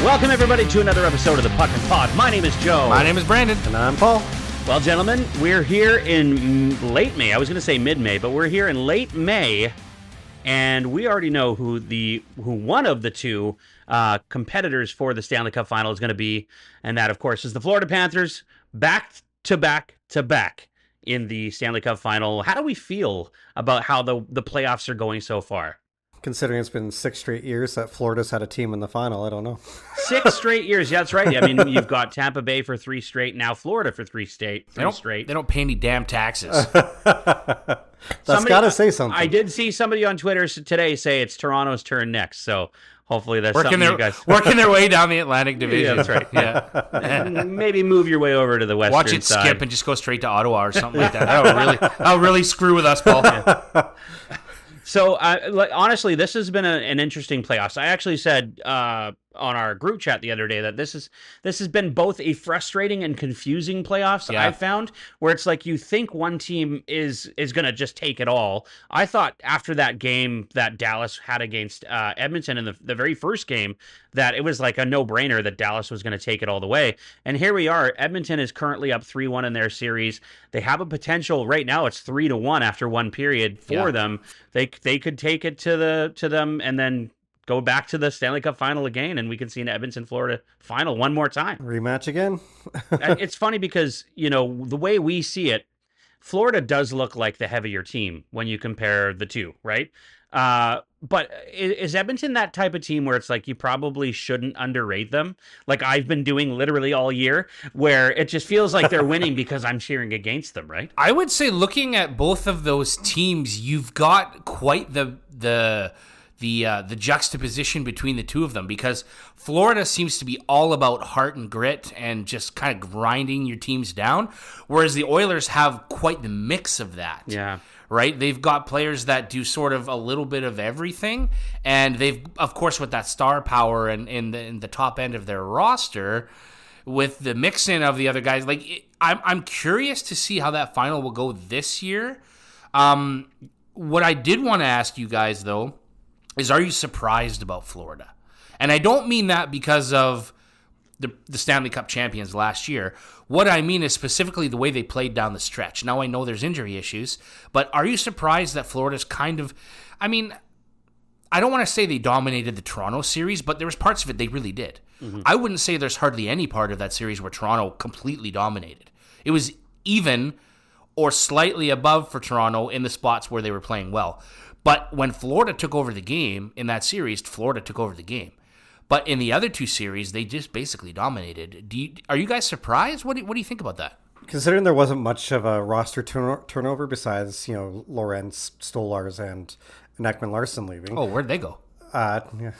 Welcome, everybody, to another episode of the Puckn Pod. My name is Joe. My name is Brandon. And I'm Paul. Well, gentlemen, we're here in late May. I was going to say mid-May, but we're here in late May, and we already know who one of the two competitors for the Stanley Cup Final is going to be, and that, of course, is the Florida Panthers, back to back in the Stanley Cup Final. How do we feel about how the playoffs are going so far? Considering it's been 6 straight years that Florida's had a team in the final, I don't know. 6 straight years, yeah, that's right. I mean, you've got Tampa Bay for 3 straight, now Florida for 3 straight. They don't pay any damn taxes. That's got to say something. I did see somebody on Twitter today say it's Toronto's turn next, so hopefully that's something you guys... Working their way down the Atlantic Division. Yeah, that's right. Yeah. And maybe move your way over to the western Watch it side. skip and just go straight to Ottawa or something like that. That'll really screw with us, Paul. Yeah. So, honestly, this has been an interesting playoffs. I actually said on our group chat the other day that this has been both a frustrating and confusing playoffs. Yeah. I've found where it's like you think one team is going to just take it all. I thought after that game that Dallas had against Edmonton in the very first game that it was like a no-brainer that Dallas was going to take it all the way. And here we are. Edmonton is currently up 3-1 in their series. They have a potential right now. It's 3-1 after one period for them. They could take it to them and then go back to the Stanley Cup Final again, and we can see an Edmonton-Florida final one more time. Rematch again? It's funny because, the way we see it, Florida does look like the heavier team when you compare the two, right? But is Edmonton that type of team where it's like you probably shouldn't underrate them? Like I've been doing literally all year, where it just feels like they're winning because I'm cheering against them, right? I would say looking at both of those teams, you've got quite the juxtaposition between the two of them, because Florida seems to be all about heart and grit and just kind of grinding your teams down, whereas the Oilers have quite the mix of that. Yeah. Right? They've got players that do sort of a little bit of everything, and they've, of course, with that star power and in the top end of their roster, with the mix-in of the other guys. I'm curious to see how that final will go this year. What I did want to ask you guys, though, is are you surprised about Florida? And I don't mean that because of the Stanley Cup champions last year. What I mean is specifically the way they played down the stretch. Now I know there's injury issues, but are you surprised that Florida's kind of... I mean, I don't want to say they dominated the Toronto series, but there was parts of it they really did. Mm-hmm. I wouldn't say there's hardly any part of that series where Toronto completely dominated. It was even or slightly above for Toronto in the spots where they were playing well. But when Florida took over the game in that series, Florida took over the game. But in the other two series, they just basically dominated. Are you guys surprised? What do you think about that? Considering there wasn't much of a roster turnover besides, Lorenz, Stolars, and Ekman Larson leaving. Oh, where'd they go? Yeah.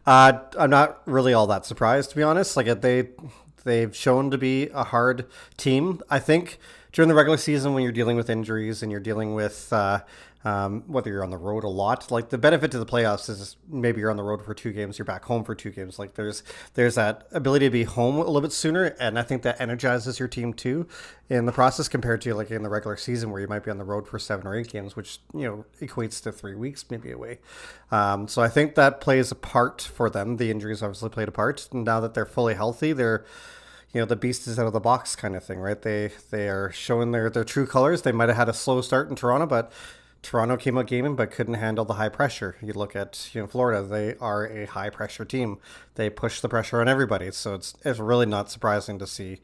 I'm not really all that surprised, to be honest. They've shown to be a hard team. I think during the regular season, when you're dealing with injuries and you're dealing with whether you're on the road a lot, like the benefit to the playoffs is maybe you're on the road for 2 games, you're back home for 2 games. Like there's that ability to be home a little bit sooner, and I think that energizes your team too in the process compared to like in the regular season where you might be on the road for 7 or 8 games, which equates to 3 weeks maybe away. So I think that plays a part for them. The injuries obviously played a part. Now that they're fully healthy, they're the beast is out of the box kind of thing, right? They are showing their true colors. They might have had a slow start in Toronto, but Toronto came out gaming but couldn't handle the high pressure. You look at Florida, they are a high pressure team. They push the pressure on everybody. So it's really not surprising to see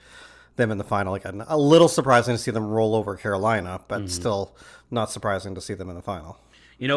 them in the final again. A little surprising to see them roll over Carolina, but still not surprising to see them in the final.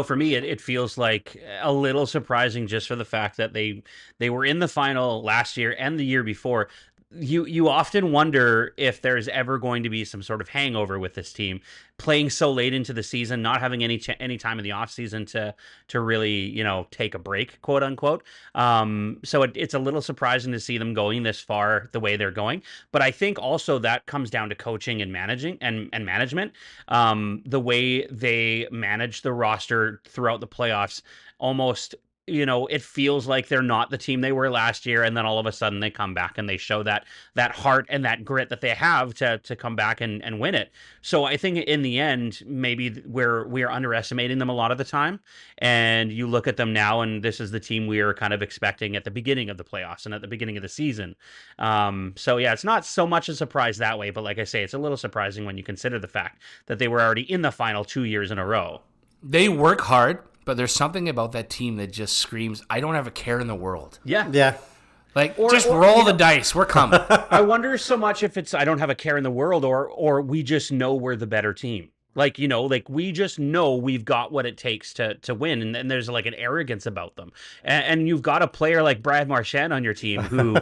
For me, it feels like a little surprising just for the fact that they were in the final last year and the year before. You often wonder if there's ever going to be some sort of hangover with this team playing so late into the season, not having any time in the off season to really take a break, quote unquote. So it's a little surprising to see them going this far the way they're going. But I think also that comes down to coaching and managing and management. The way they manage the roster throughout the playoffs almost it feels like they're not the team they were last year, and then all of a sudden they come back and they show that heart and that grit that they have to come back and win it. So I think in the end, maybe we're underestimating them a lot of the time, and you look at them now, and this is the team we are kind of expecting at the beginning of the playoffs and at the beginning of the season. So yeah, it's not so much a surprise that way, but like I say, it's a little surprising when you consider the fact that they were already in the final 2 years in a row. They work hard, but there's something about that team that just screams, I don't have a care in the world. Yeah. Yeah. Like, just roll the dice. We're coming. I wonder so much if it's I don't have a care in the world, or we just know we're the better team. Like, we just know we've got what it takes to win. And there's like an arrogance about them. And you've got a player like Brad Marchand on your team who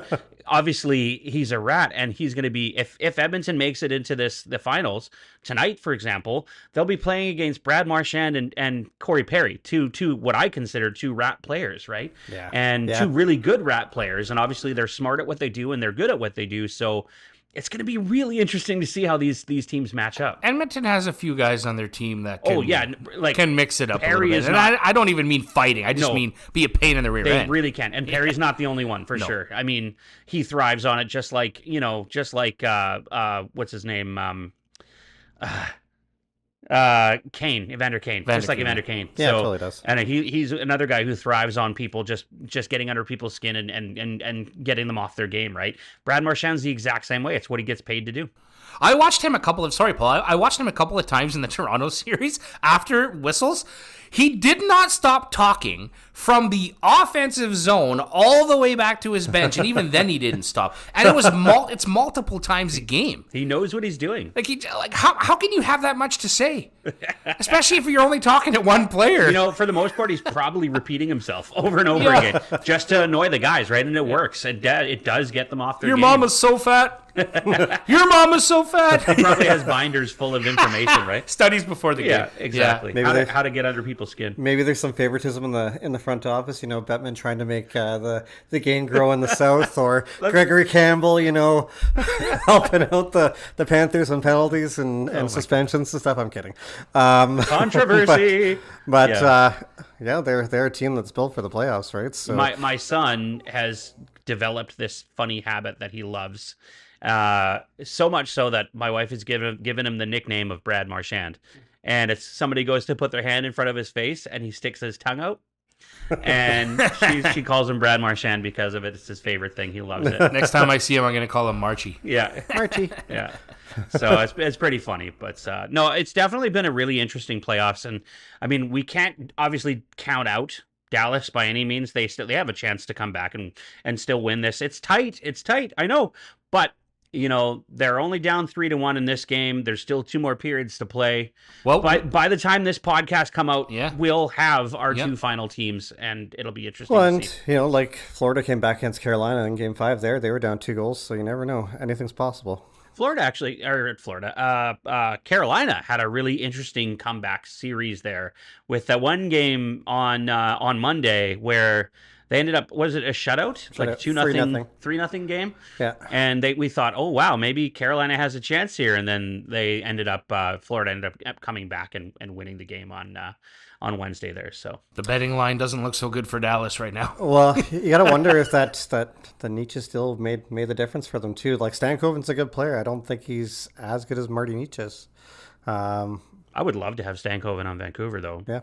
obviously he's a rat, and he's going to be, if Edmonton makes it into the finals tonight, for example, they'll be playing against Brad Marchand and Corey Perry, two what I consider two rat players, right? Yeah. And two really good rat players. And obviously they're smart at what they do and they're good at what they do. So it's going to be really interesting to see how these teams match up. Edmonton has a few guys on their team that can mix it up Perry a little bit. And I don't even mean fighting. I just mean be a pain in the rear end. They really can. And Perry's not the only one, for sure. I mean, he thrives on it just like what's his name? Evander Kane. Just like Evander Kane. Yeah, totally does. And he's another guy who thrives on people just getting under people's skin and getting them off their game, right? Brad Marchand's the exact same way. It's what he gets paid to do. I watched him I watched him a couple of times in the Toronto series after whistles. He did not stop talking from the offensive zone all the way back to his bench, and even then he didn't stop. And it was it's multiple times a game. He knows what he's doing. How can you have that much to say, especially if you're only talking to one player? For the most part, he's probably repeating himself over and over again just to annoy the guys, right? And it works. It does get them off their game. Your mama's so fat. Your mama's so fat. He probably has binders full of information, right? Studies before the game. Yeah, exactly. Yeah. How to get under people's skin. Maybe there's some favoritism in the front office. Bettman trying to make the game grow in the South, or Gregory Campbell, helping out the Panthers on penalties and suspensions and stuff. I'm kidding. Controversy. But they're a team that's built for the playoffs, right? So my son has developed this funny habit that he loves. So much so that my wife has given him the nickname of Brad Marchand. And it's somebody goes to put their hand in front of his face and he sticks his tongue out. And she calls him Brad Marchand because of it. It's his favorite thing. He loves it. Next time I see him, I'm going to call him Marchie. Yeah. Marchie. Yeah. So it's pretty funny. But no, it's definitely been a really interesting playoffs. And I mean, we can't obviously count out Dallas by any means. They have a chance to come back and still win this. It's tight. I know. But they're only down 3-1 in this game. There's still 2 more periods to play. Well, by the time this podcast come out, we'll have our 2 final teams, and it'll be interesting to see. Like Florida came back against Carolina in Game 5 there. They were down 2 goals, so you never know. Anything's possible. Carolina had a really interesting comeback series there with that one game on Monday where they ended up, was it a shutout? Like 2-0, 3-0 game? Yeah. And we thought, oh, wow, maybe Carolina has a chance here. And then Florida ended up coming back and winning the game on Wednesday there. So the betting line doesn't look so good for Dallas right now. Well, you got to wonder if that the Nietzsche still made the difference for them too. Like Stankoven's a good player. I don't think he's as good as Marty Nietzsche's. I would love to have Stankoven on Vancouver though. Yeah.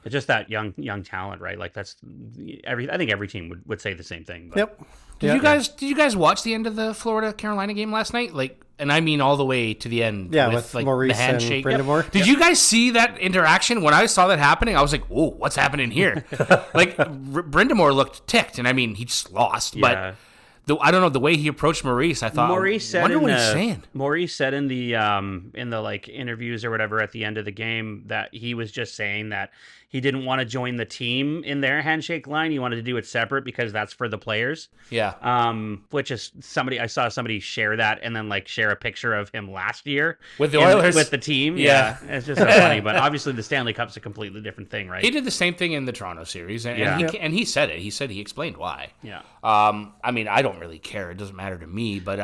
It's just that young talent, right? Like I think every team would say the same thing. But. Yep. Did you guys watch the end of the Florida Carolina game last night? And I mean all the way to the end. Yeah, with Maurice the handshake. and Brindamore. Did you guys see that interaction? When I saw that happening, I was like, "Oh, what's happening here?" Brindamore looked ticked, and I mean he just lost. Yeah. But I don't know the way he approached Maurice. I thought, wonder what he's saying. Maurice said in the interviews or whatever at the end of the game that he was just saying that he didn't want to join the team in their handshake line. He wanted to do it separate because that's for the players. Yeah. Which is I saw somebody share that and then share a picture of him last year with the Oilers with the team. Yeah. It's just so funny. But obviously the Stanley Cup's a completely different thing, right? He did the same thing in the Toronto series, and he said it. He said he explained why. Yeah. I mean, I don't really care. It doesn't matter to me. But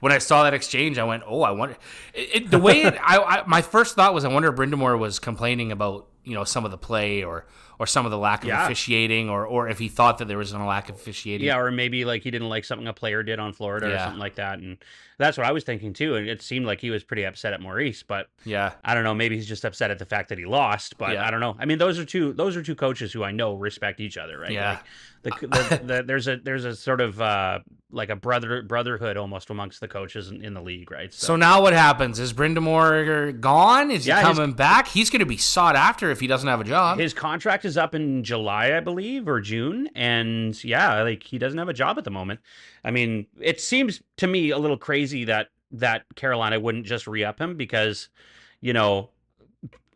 when I saw that exchange, I went, "Oh, I wonder." My first thought was, I wonder if Brindamore was complaining about some of the play or some of the lack of officiating, or if he thought that there was a lack of officiating. Yeah, or maybe like he didn't like something a player did on Florida or Yeah. something like that. And that's what I was thinking too. And it seemed like he was pretty upset at Maurice, but Yeah. I don't know. Maybe he's just upset at the fact that he lost, but Yeah. I don't know. I mean, those are two coaches who I know respect each other, right? Yeah. Like there's a sort of like a brotherhood almost amongst the coaches in the league, right? So now what happens? Is Brindamore gone? Is he coming back? He's going to be sought after if he doesn't have a job. His contract is up in July, I believe, or June, and like he doesn't have a job at the moment. I mean, it seems to me a little crazy that Carolina wouldn't just re-up him because,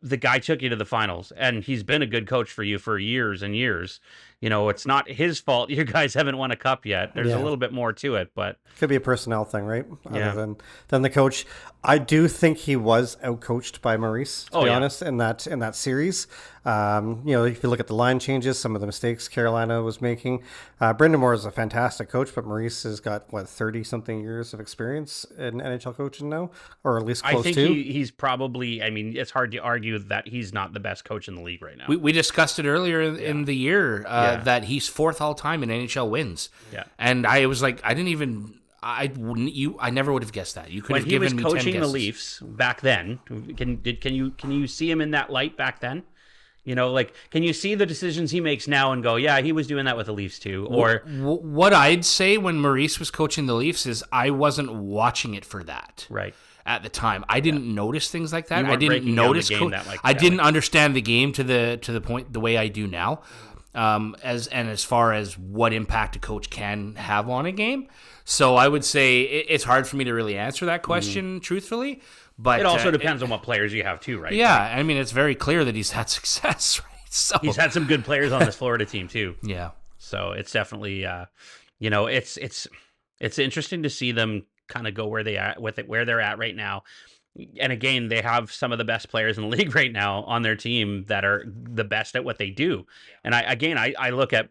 the guy took you to the finals, and he's been a good coach for you for years and years. It's not his fault you guys haven't won a cup yet. There's a little bit more to it, but could be a personnel thing, right? Other than the coach. I do think he was outcoached by Maurice, to be honest, in that series. If you look at the line changes, some of the mistakes Carolina was making. Brindamore is a fantastic coach, but Maurice has got 30-something years of experience in NHL coaching now, or at least close to. I think he's probably. I mean, it's hard to argue that he's not the best coach in the league right now. We discussed it earlier in the year that he's fourth all time in NHL wins. Yeah, and I was like, I never would have guessed that. You could have given me 10 guesses. When he was coaching the Leafs back then, can you see him in that light back then? Can you see the decisions he makes now and go, yeah, he was doing that with the Leafs too? Or what I'd say when Maurice was coaching the Leafs is I wasn't watching it for that. Right. At the time, I didn't notice things like that. You I weren't didn't breaking down the notice. game I didn't understand the game to the point the way I do now. As far as what impact a coach can have on a game. So I would say it's hard for me to really answer that question truthfully. But it also depends on what players you have too, right? Yeah, I mean, it's very clear that he's had success, right? So he's had some good players on this Florida team too. Yeah. So it's definitely, it's interesting to see them kind of go where they're at right now. And again, they have some of the best players in the league right now on their team that are the best at what they do. And I look at,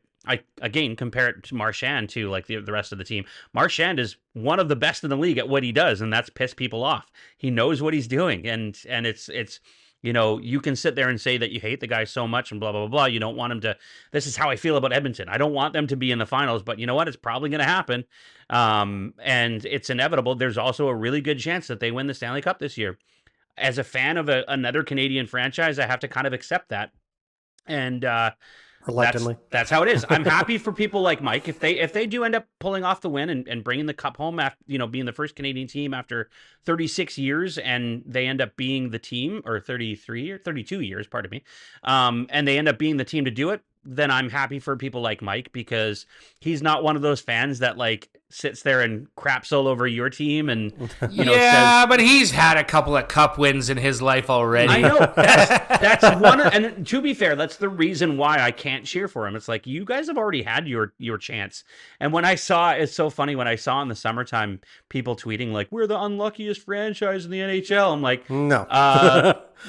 compare it to Marchand to like the rest of the team. Marchand is one of the best in the league at what he does, and that's piss people off. He knows what he's doing, and it's you can sit there and say that you hate the guy so much and blah blah blah blah. You don't want him to. This is how I feel about Edmonton. I don't want them to be in the finals, but you know what? It's probably going to happen, and it's inevitable. There's also a really good chance that they win the Stanley Cup this year. As a fan of another Canadian franchise, I have to kind of accept that, and reluctantly. That's how it is. I'm happy for people like Mike if they do end up pulling off the win and bringing the cup home after being the first Canadian team after 36 years, and they end up being the team, or 33 or 32 years, pardon me, and they end up being the team to do it. Then I'm happy for people like Mike, because he's not one of those fans that like sits there and craps all over your team and says, but he's had a couple of cup wins in his life already. I know that's one, and to be fair, that's the reason why I can't cheer for him. It's like, you guys have already had your chance. And when I saw, it's so funny when I saw in the summertime people tweeting like, we're the unluckiest franchise in the NHL. I'm like, no.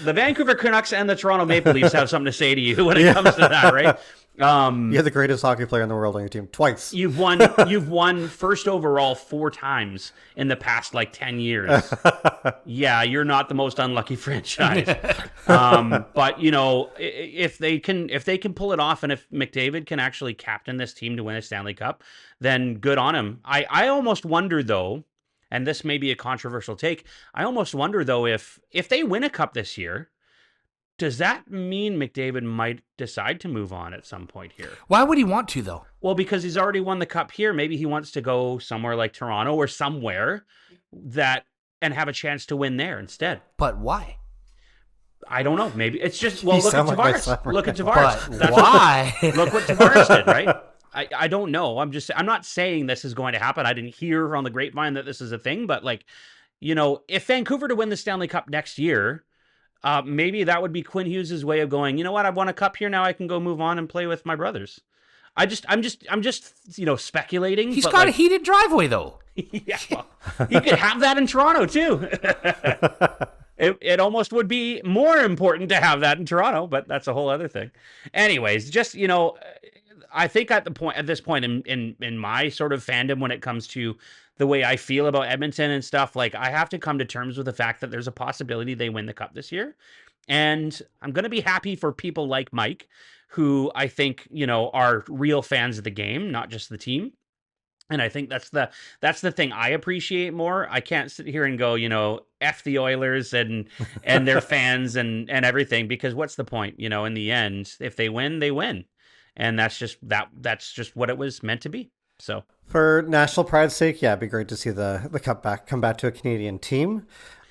The Vancouver Canucks and the Toronto Maple Leafs have something to say to you when it comes to that, right? You're the greatest hockey player in the world on your team twice. You've won first overall 4 times in the past 10 years. Yeah, you're not the most unlucky franchise. But if they can pull it off, and if McDavid can actually captain this team to win a Stanley Cup, then good on him. I almost wonder though, and this may be a controversial take, I almost wonder though if they win a cup this year, does that mean McDavid might decide to move on at some point here? Why would he want to, though? Well, because he's already won the cup here. Maybe he wants to go somewhere like Toronto or somewhere and have a chance to win there instead. But why? I don't know. Maybe it's just, look at Tavares. Look at Tavares. But why? Look what Tavares did, right? I don't know. I'm not saying this is going to happen. I didn't hear on the grapevine that this is a thing, but if Vancouver to win the Stanley Cup next year, maybe that would be Quinn Hughes' way of going, you know what? I've won a cup here. Now I can go move on and play with my brothers. I'm just speculating. He's got a heated driveway though. Yeah, well, he could have that in Toronto too. It almost would be more important to have that in Toronto, but that's a whole other thing. Anyways, just I think at this point in my sort of fandom when it comes to the way I feel about Edmonton and stuff, I have to come to terms with the fact that there's a possibility they win the cup this year. And I'm going to be happy for people like Mike, who I think, are real fans of the game, not just the team. And I think that's the thing I appreciate more. I can't sit here and go, F the Oilers and their fans and everything, because what's the point? In the end, if they win, they win. And that's just what it was meant to be. So for national pride's sake, yeah, it'd be great to see the cup come back to a Canadian team.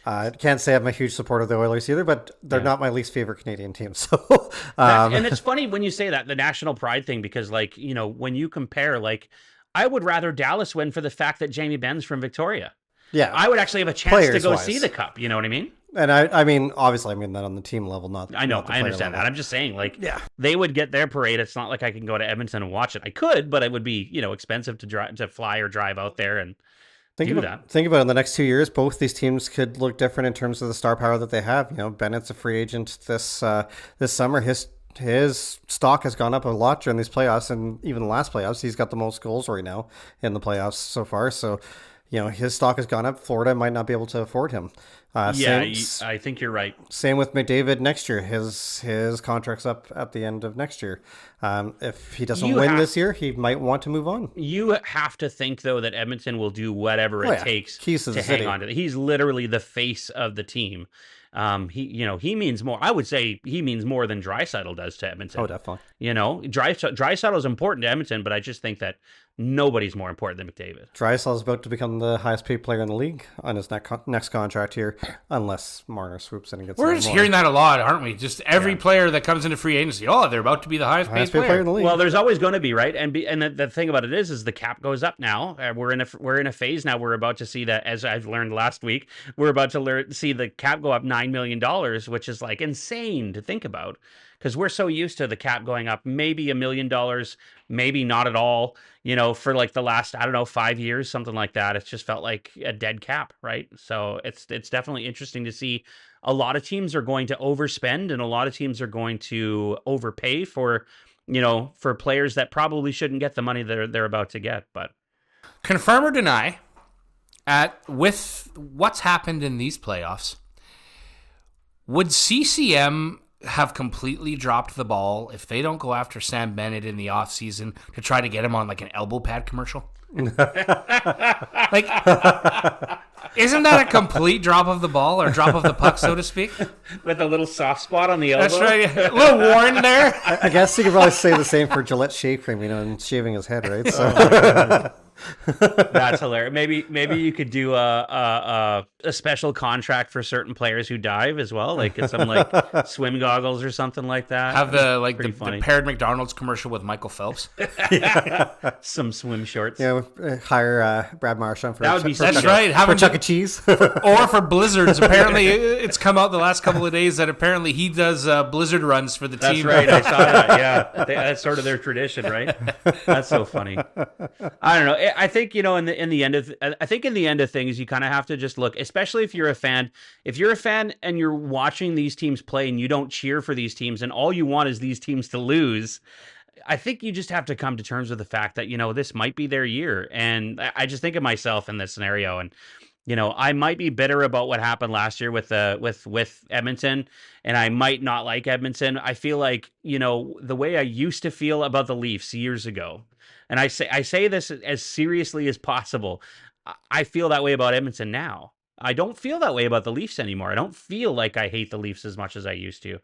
I can't say I'm a huge supporter of the Oilers either, but they're not my least favorite Canadian team. So, and it's funny when you say that, the national pride thing, because when you compare, I would rather Dallas win for the fact that Jamie Benn's from Victoria. Yeah, I would actually have a chance to go see the cup. You know what I mean? And I mean, obviously, I mean that on the team level, not. I know, not the I player understand level. that. I'm just saying, Yeah. they would get their parade. It's not like I can go to Edmonton and watch it. I could, but it would be, expensive to fly or drive out there and Think do about, that. Think about it, in the next 2 years, both these teams could look different in terms of the star power that they have. Bennett's a free agent this summer. His stock has gone up a lot during these playoffs, and even the last playoffs, he's got the most goals right now in the playoffs so far. So, his stock has gone up. Florida might not be able to afford him. I think you're right. Same with McDavid next year. His contract's up at the end of next year. If he doesn't win this year, he might want to move on. You have to think, though, that Edmonton will do whatever it takes to hang on to it. He's literally the face of the team. He means more. I would say he means more than Draisaitl does to Edmonton. Oh, definitely. Draisaitl is important to Edmonton, but I just think that nobody's more important than McDavid. Draisaitl is about to become the highest paid player in the league on his next contract here, unless Marner swoops in and gets. We're just hearing that a lot, aren't we? Just every player that comes into free agency, they're about to be the highest paid player in the league. Well, there's always going to be, right? And the thing about it is the cap goes up now. We're in a phase now. We're about to see that, as I've learned last week, we're about to see the cap go up $9 million, which is insane to think about. Because we're so used to the cap going up maybe $1 million, maybe not at all, for the last, 5 years, something like that. It's just felt like a dead cap, right? So it's definitely interesting to see. A lot of teams are going to overspend, and a lot of teams are going to overpay for players that probably shouldn't get the money they're about to get. But confirm or deny, with what's happened in these playoffs, would CCM have completely dropped the ball if they don't go after Sam Bennett in the offseason to try to get him on an elbow pad commercial? Isn't that a complete drop of the ball, or drop of the puck, so to speak? With a little soft spot on the elbow. That's right. A little worn there. I guess you could probably say the same for Gillette shave cream, and shaving his head, right? So. That's hilarious. Maybe you could do a special contract for certain players who dive as well, get some swim goggles or something like that. Have the paired McDonald's commercial with Michael Phelps. Some swim shorts. Hire Brad Marchand for that would be that's right. For Chuck E. Cheese or for blizzards. Apparently, it's come out the last couple of days that apparently he does blizzard runs for the team. That's right. I saw that. Yeah, that's sort of their tradition, right? That's so funny. I don't know. I think in the end of things, you kind of have to just look, especially if you're a fan. If you're a fan and you're watching these teams play and you don't cheer for these teams and all you want is these teams to lose, I think you just have to come to terms with the fact that this might be their year. And I just think of myself in this scenario, and I might be bitter about what happened last year with Edmonton, and I might not like Edmonton. I feel like the way I used to feel about the Leafs years ago. And I say this as seriously as possible. I feel that way about Edmonton now. I don't feel that way about the Leafs anymore. I don't feel like I hate the Leafs as much as I used to.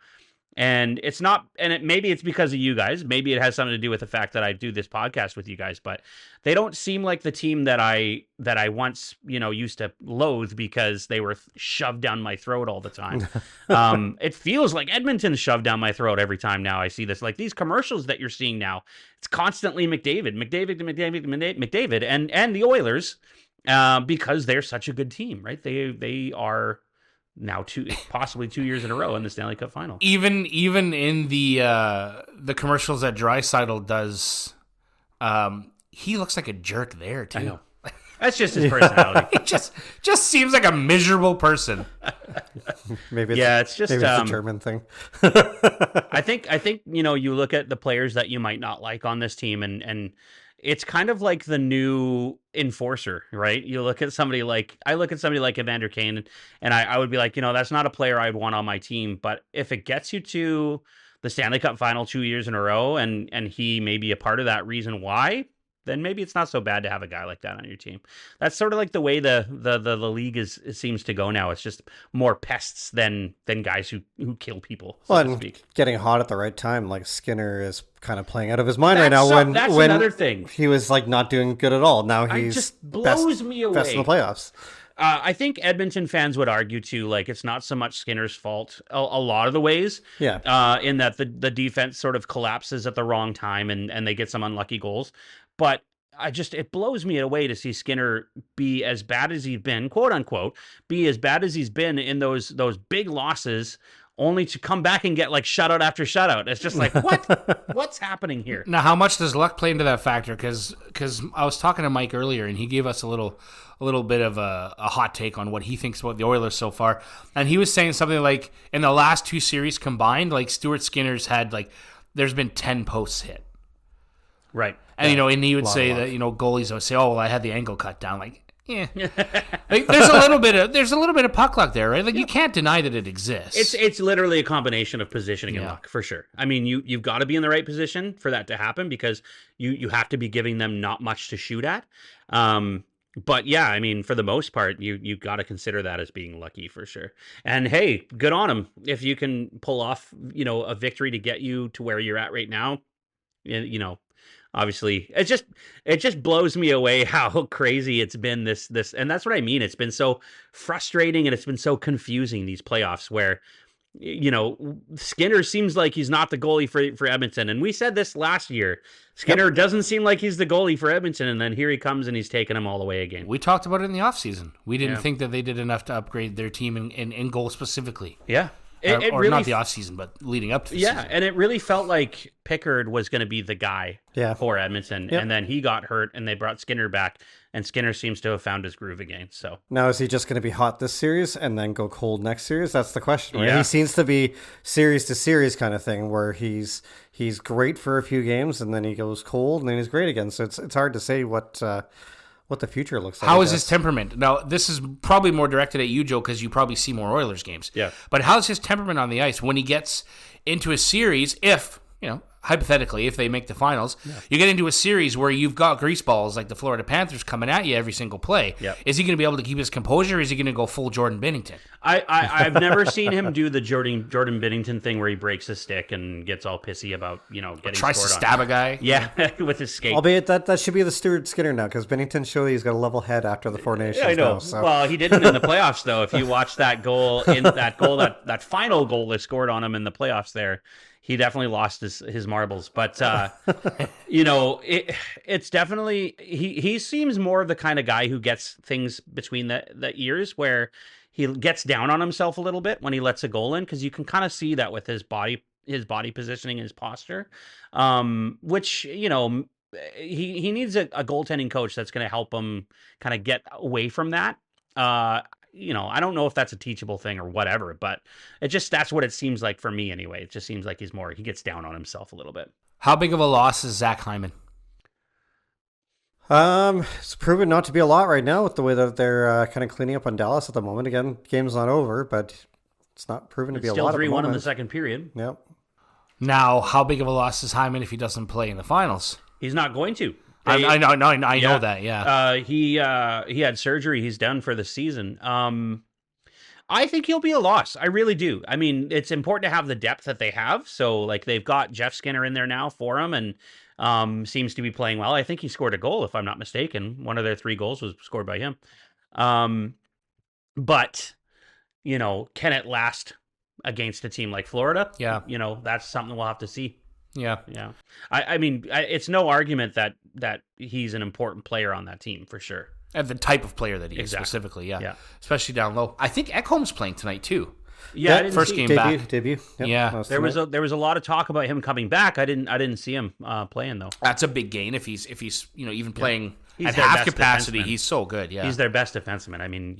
And it's not, and maybe it's because of you guys. Maybe it has something to do with the fact that I do this podcast with you guys, but they don't seem like the team that I once, used to loathe because they were shoved down my throat all the time. It feels like Edmonton's shoved down my throat every time now I see this. These commercials that you're seeing now, it's constantly McDavid, and the Oilers, because they're such a good team, right? They are now possibly 2 years in a row in the Stanley Cup final. Even in the commercials that Draisaitl does, he looks like a jerk there too. I know. That's just his personality. He just seems like a miserable person. Maybe it's a German thing. I think you look at the players that you might not like on this team, and it's kind of like the new enforcer, right? You look at somebody like I look at somebody like Evander Kane, and I would be like, that's not a player I'd want on my team. But if it gets you to the Stanley Cup final 2 years in a row, and he may be a part of that reason why, then maybe it's not so bad to have a guy like that on your team. That's sort of like the way the league it seems to go now. It's just more pests than guys who kill people, so to speak. Getting hot at the right time, like Skinner is kind of playing out of his mind right now. That's when another thing. He was like not doing good at all. Now he's just blows me away. Best in the playoffs. I think Edmonton fans would argue too, like it's not so much Skinner's fault a lot of the ways. Yeah. In that the defense sort of collapses at the wrong time and they get some unlucky goals. But it blows me away to see Skinner be as bad as he's been, quote unquote, be as bad as he's been in those big losses, only to come back and get like shutout after shutout. It's just like, what's happening here? Now, how much does luck play into that factor? Because I was talking to Mike earlier, and he gave us a little bit of a hot take on what he thinks about the Oilers so far, and he was saying something like in the last 2 series combined, like Stuart Skinner's had there's been 10 posts hit. Right. And, and he would say that, goalies would say, oh, well, I had the angle cut down. Like, yeah. Like, there's a little bit of puck luck there, right? Like, you can't deny that it exists. It's literally a combination of positioning and luck, for sure. I mean, you've got to be in the right position for that to happen because you have to be giving them not much to shoot at. But yeah, I mean, for the most part, you got to consider that as being lucky for sure. And hey, good on them if you can pull off, a victory to get you to where you're at right now. Obviously, it just blows me away how crazy it's been this, and that's what I mean. It's been so frustrating and it's been so confusing, these playoffs where, Skinner seems like he's not the goalie for Edmonton. And we said this last year. Skinner doesn't seem like he's the goalie for Edmonton, and then here he comes and he's taking them all the way again. We talked about it in the offseason. We didn't think that they did enough to upgrade their team in goal specifically. Yeah. Or really, not the offseason, but leading up to the season. Yeah, and it really felt like Pickard was going to be the guy for Edmonton, and then he got hurt, and they brought Skinner back, and Skinner seems to have found his groove again. So now is he just going to be hot this series and then go cold next series? That's the question. Right? Yeah. He seems to be series to series kind of thing, where he's great for a few games, and then he goes cold, and then he's great again. So it's hard to say what the future looks like. How is his temperament? Now, this is probably more directed at you, Joe, because you probably see more Oilers games. Yeah. But how's his temperament on the ice when he gets into a series, if, hypothetically, if they make the finals, you get into a series where you've got grease balls like the Florida Panthers coming at you every single play. Yep. Is he going to be able to keep his composure, or is he going to go full Jordan Binnington? I've never seen him do the Jordan Binnington thing where he breaks his stick and gets all pissy about, getting tries to scored stab on. a guy. Yeah, with his skate. Albeit that should be the Stuart Skinner now, because Binnington showed he's got a level head after the Four Nations. I know. Now, so. Well, he didn't in the playoffs, though. If you watch that goal, that final goal they scored on him in the playoffs there, he definitely lost his marbles. But, it's definitely, he seems more of the kind of guy who gets things between the ears, where he gets down on himself a little bit when he lets a goal in, because you can kind of see that with his body positioning and his posture, which, he needs a goaltending coach that's going to help him kind of get away from that. I don't know if that's a teachable thing or whatever, but that's what it seems like for me anyway. It just seems like he gets down on himself a little bit. How big of a loss is Zach Hyman? It's proven not to be a lot right now with the way that they're kind of cleaning up on Dallas at the moment. Again, game's not over, but it's not proven to be a lot. Still 3-1 in the second period. Yep. Now, how big of a loss is Hyman if he doesn't play in the finals? He's not going to. I know that. Yeah. He had surgery. He's done for the season. I think he'll be a loss. I really do. I mean, it's important to have the depth that they have. So, like, they've got Jeff Skinner in there now for him, and seems to be playing well. I think he scored a goal, if I'm not mistaken. One of their 3 goals was scored by him. But can it last against a team like Florida? Yeah. That's something we'll have to see. Yeah. Yeah. I mean, it's no argument that he's an important player on that team, for sure. And the type of player that he is specifically, yeah. Especially down low. I think Ekholm's playing tonight too. Yeah, first game back. Debut. Yep. Yeah. There was a lot of talk about him coming back. I didn't see him playing though. That's a big gain if he's even playing He's at their half best capacity. defenseman. He's so good. Yeah. He's their best defenseman. I mean,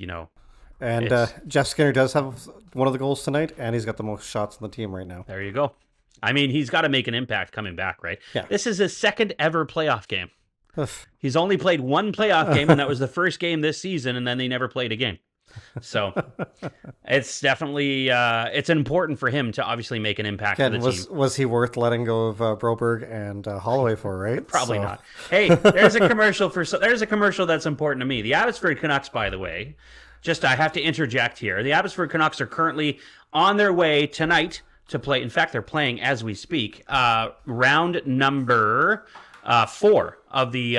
And Jeff Skinner does have one of the goals tonight, and he's got the most shots on the team right now. there you go. I mean, he's got to make an impact coming back, right? Yeah. This is his second ever playoff game. He's only played one playoff game, and that was the first game this season, and then they never played again. So it's definitely it's important for him to obviously make an impact for the team. Was he worth letting go of Broberg and Holloway for, right? Probably not. Hey, there's a commercial that's important to me. The Abbotsford Canucks, by the way, I have to interject here. The Abbotsford Canucks are currently on their way tonight to play. In fact, they're playing as we speak. Round number 4 of the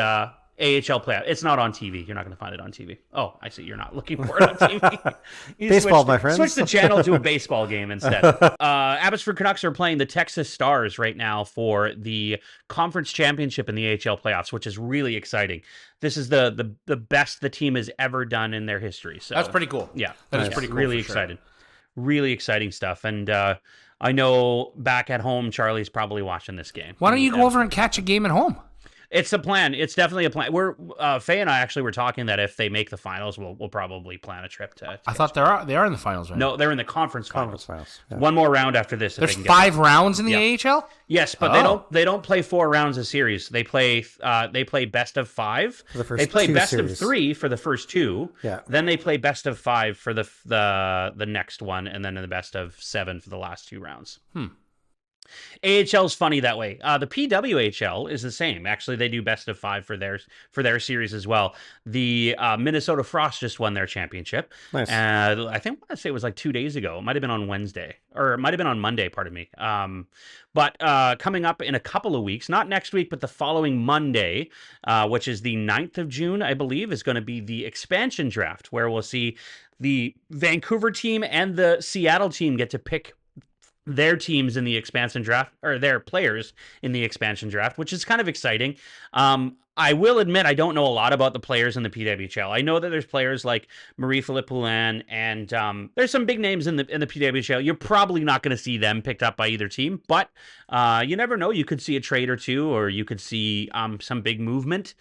AHL playoff. It's not on TV. You're not going to find it on TV. Oh, I see. You're not looking for it on TV. Baseball, my friends. Switch the channel to a baseball game instead. Abbotsford Canucks are playing the Texas Stars right now for the conference championship in the AHL playoffs, which is really exciting. This is the best the team has ever done in their history. So that's pretty cool. Yeah, that is pretty cool. Really excited. Sure. Really exciting stuff. And I know back at home, Charlie's probably watching this game. Why don't you go over and catch a game at home? It's a plan. It's definitely a plan. We're Faye and I actually were talking that if they make the finals, we'll probably plan a trip to. I thought they are in the finals right now. No, they're in the conference finals. Yeah. One more round after this. There's 5 rounds in the AHL. Yes, but they don't play 4 rounds a series. They play best of 5. They play best of 3 for the first 2. Yeah. Then they play best of 5 for the next one, and then the best of 7 for the last 2 rounds. AHL's funny that way. The PWHL is the same. Actually, they do best of 5 for their series as well. The Minnesota Frost just won their championship. Nice. I want to say it was like 2 days ago. It might have been on Wednesday, or it might have been on Monday. Pardon me. But coming up in a couple of weeks, not next week, but the following Monday, which is the 9th of June, I believe, is going to be the expansion draft, where we'll see the Vancouver team and the Seattle team get to pick their teams in the expansion draft, or their players in the expansion draft, which is kind of exciting. I will admit I don't know a lot about the players in the PWHL. I know that there's players like Marie-Philippe Poulin, and there's some big names in the PWHL. You're probably not going to see them picked up by either team, but you never know. You could see a trade or two, or you could see some big movement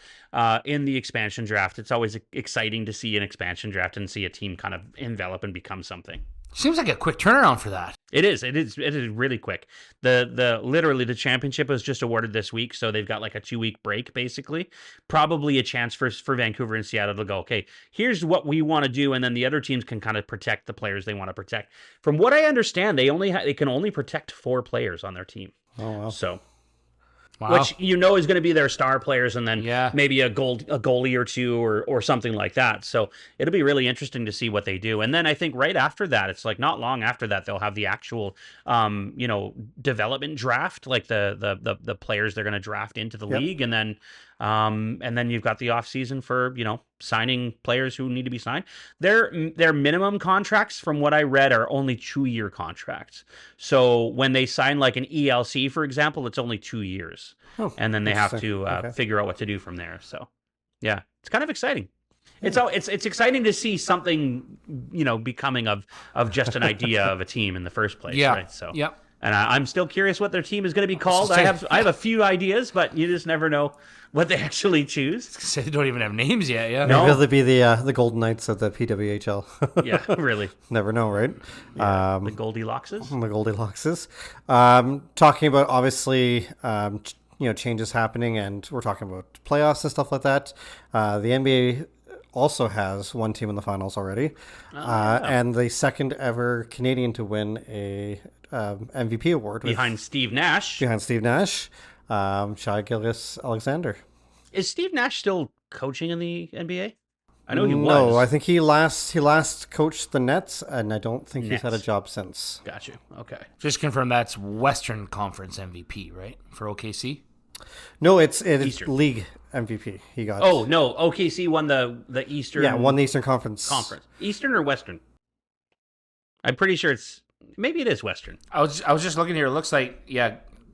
in the expansion draft. It's always exciting to see an expansion draft and see a team kind of envelop and become something. Seems like a quick turnaround for that. It is really quick. Literally the championship was just awarded this week, so they've got like a 2-week break basically. Probably a chance for Vancouver and Seattle to go, okay, here's what we want to do, and then the other teams can kind of protect the players they want to protect. From what I understand, they can only protect 4 players on their team. Oh wow. So wow. Which is going to be their star players, and then maybe a goalie or 2 or something like that. So it'll be really interesting to see what they do. And then I think right after that, it's like not long after that, they'll have the actual development draft, like the players they're going to draft into the league, and then you've got the off season for signing players who need to be signed. Their minimum contracts, from what I read, are only 2-year contracts. So when they sign like an ELC, for example, it's only 2 years, and then they have to figure out what to do from there. So yeah, it's kind of exciting. It's exciting to see something becoming of just an idea of a team in the first place. Yeah. Right? So yeah. And I'm still curious what their team is going to be called. I have a few ideas, but you just never know what they actually choose. They don't even have names yet. Yeah, no. Maybe they'll be the Golden Knights of the PWHL. Yeah, really. Never know, right? Yeah, the Goldilockses. The Goldilockses. Talking about obviously, changes happening, and we're talking about playoffs and stuff like that. The NBA also has one team in the finals already, and the second ever Canadian to win a MVP award behind Steve Nash. Shai Gilgeous-Alexander. Is Steve Nash still coaching in the NBA? I know he was. No, I think he last coached the Nets, and I don't think he's had a job since. Got you. Okay. Just confirm that's Western Conference MVP, right, for OKC? No, it's league MVP. He got. Oh no, OKC won the Eastern. Yeah, won the Eastern Conference. Eastern or Western? I'm pretty sure maybe it is Western. I was just looking here. It looks like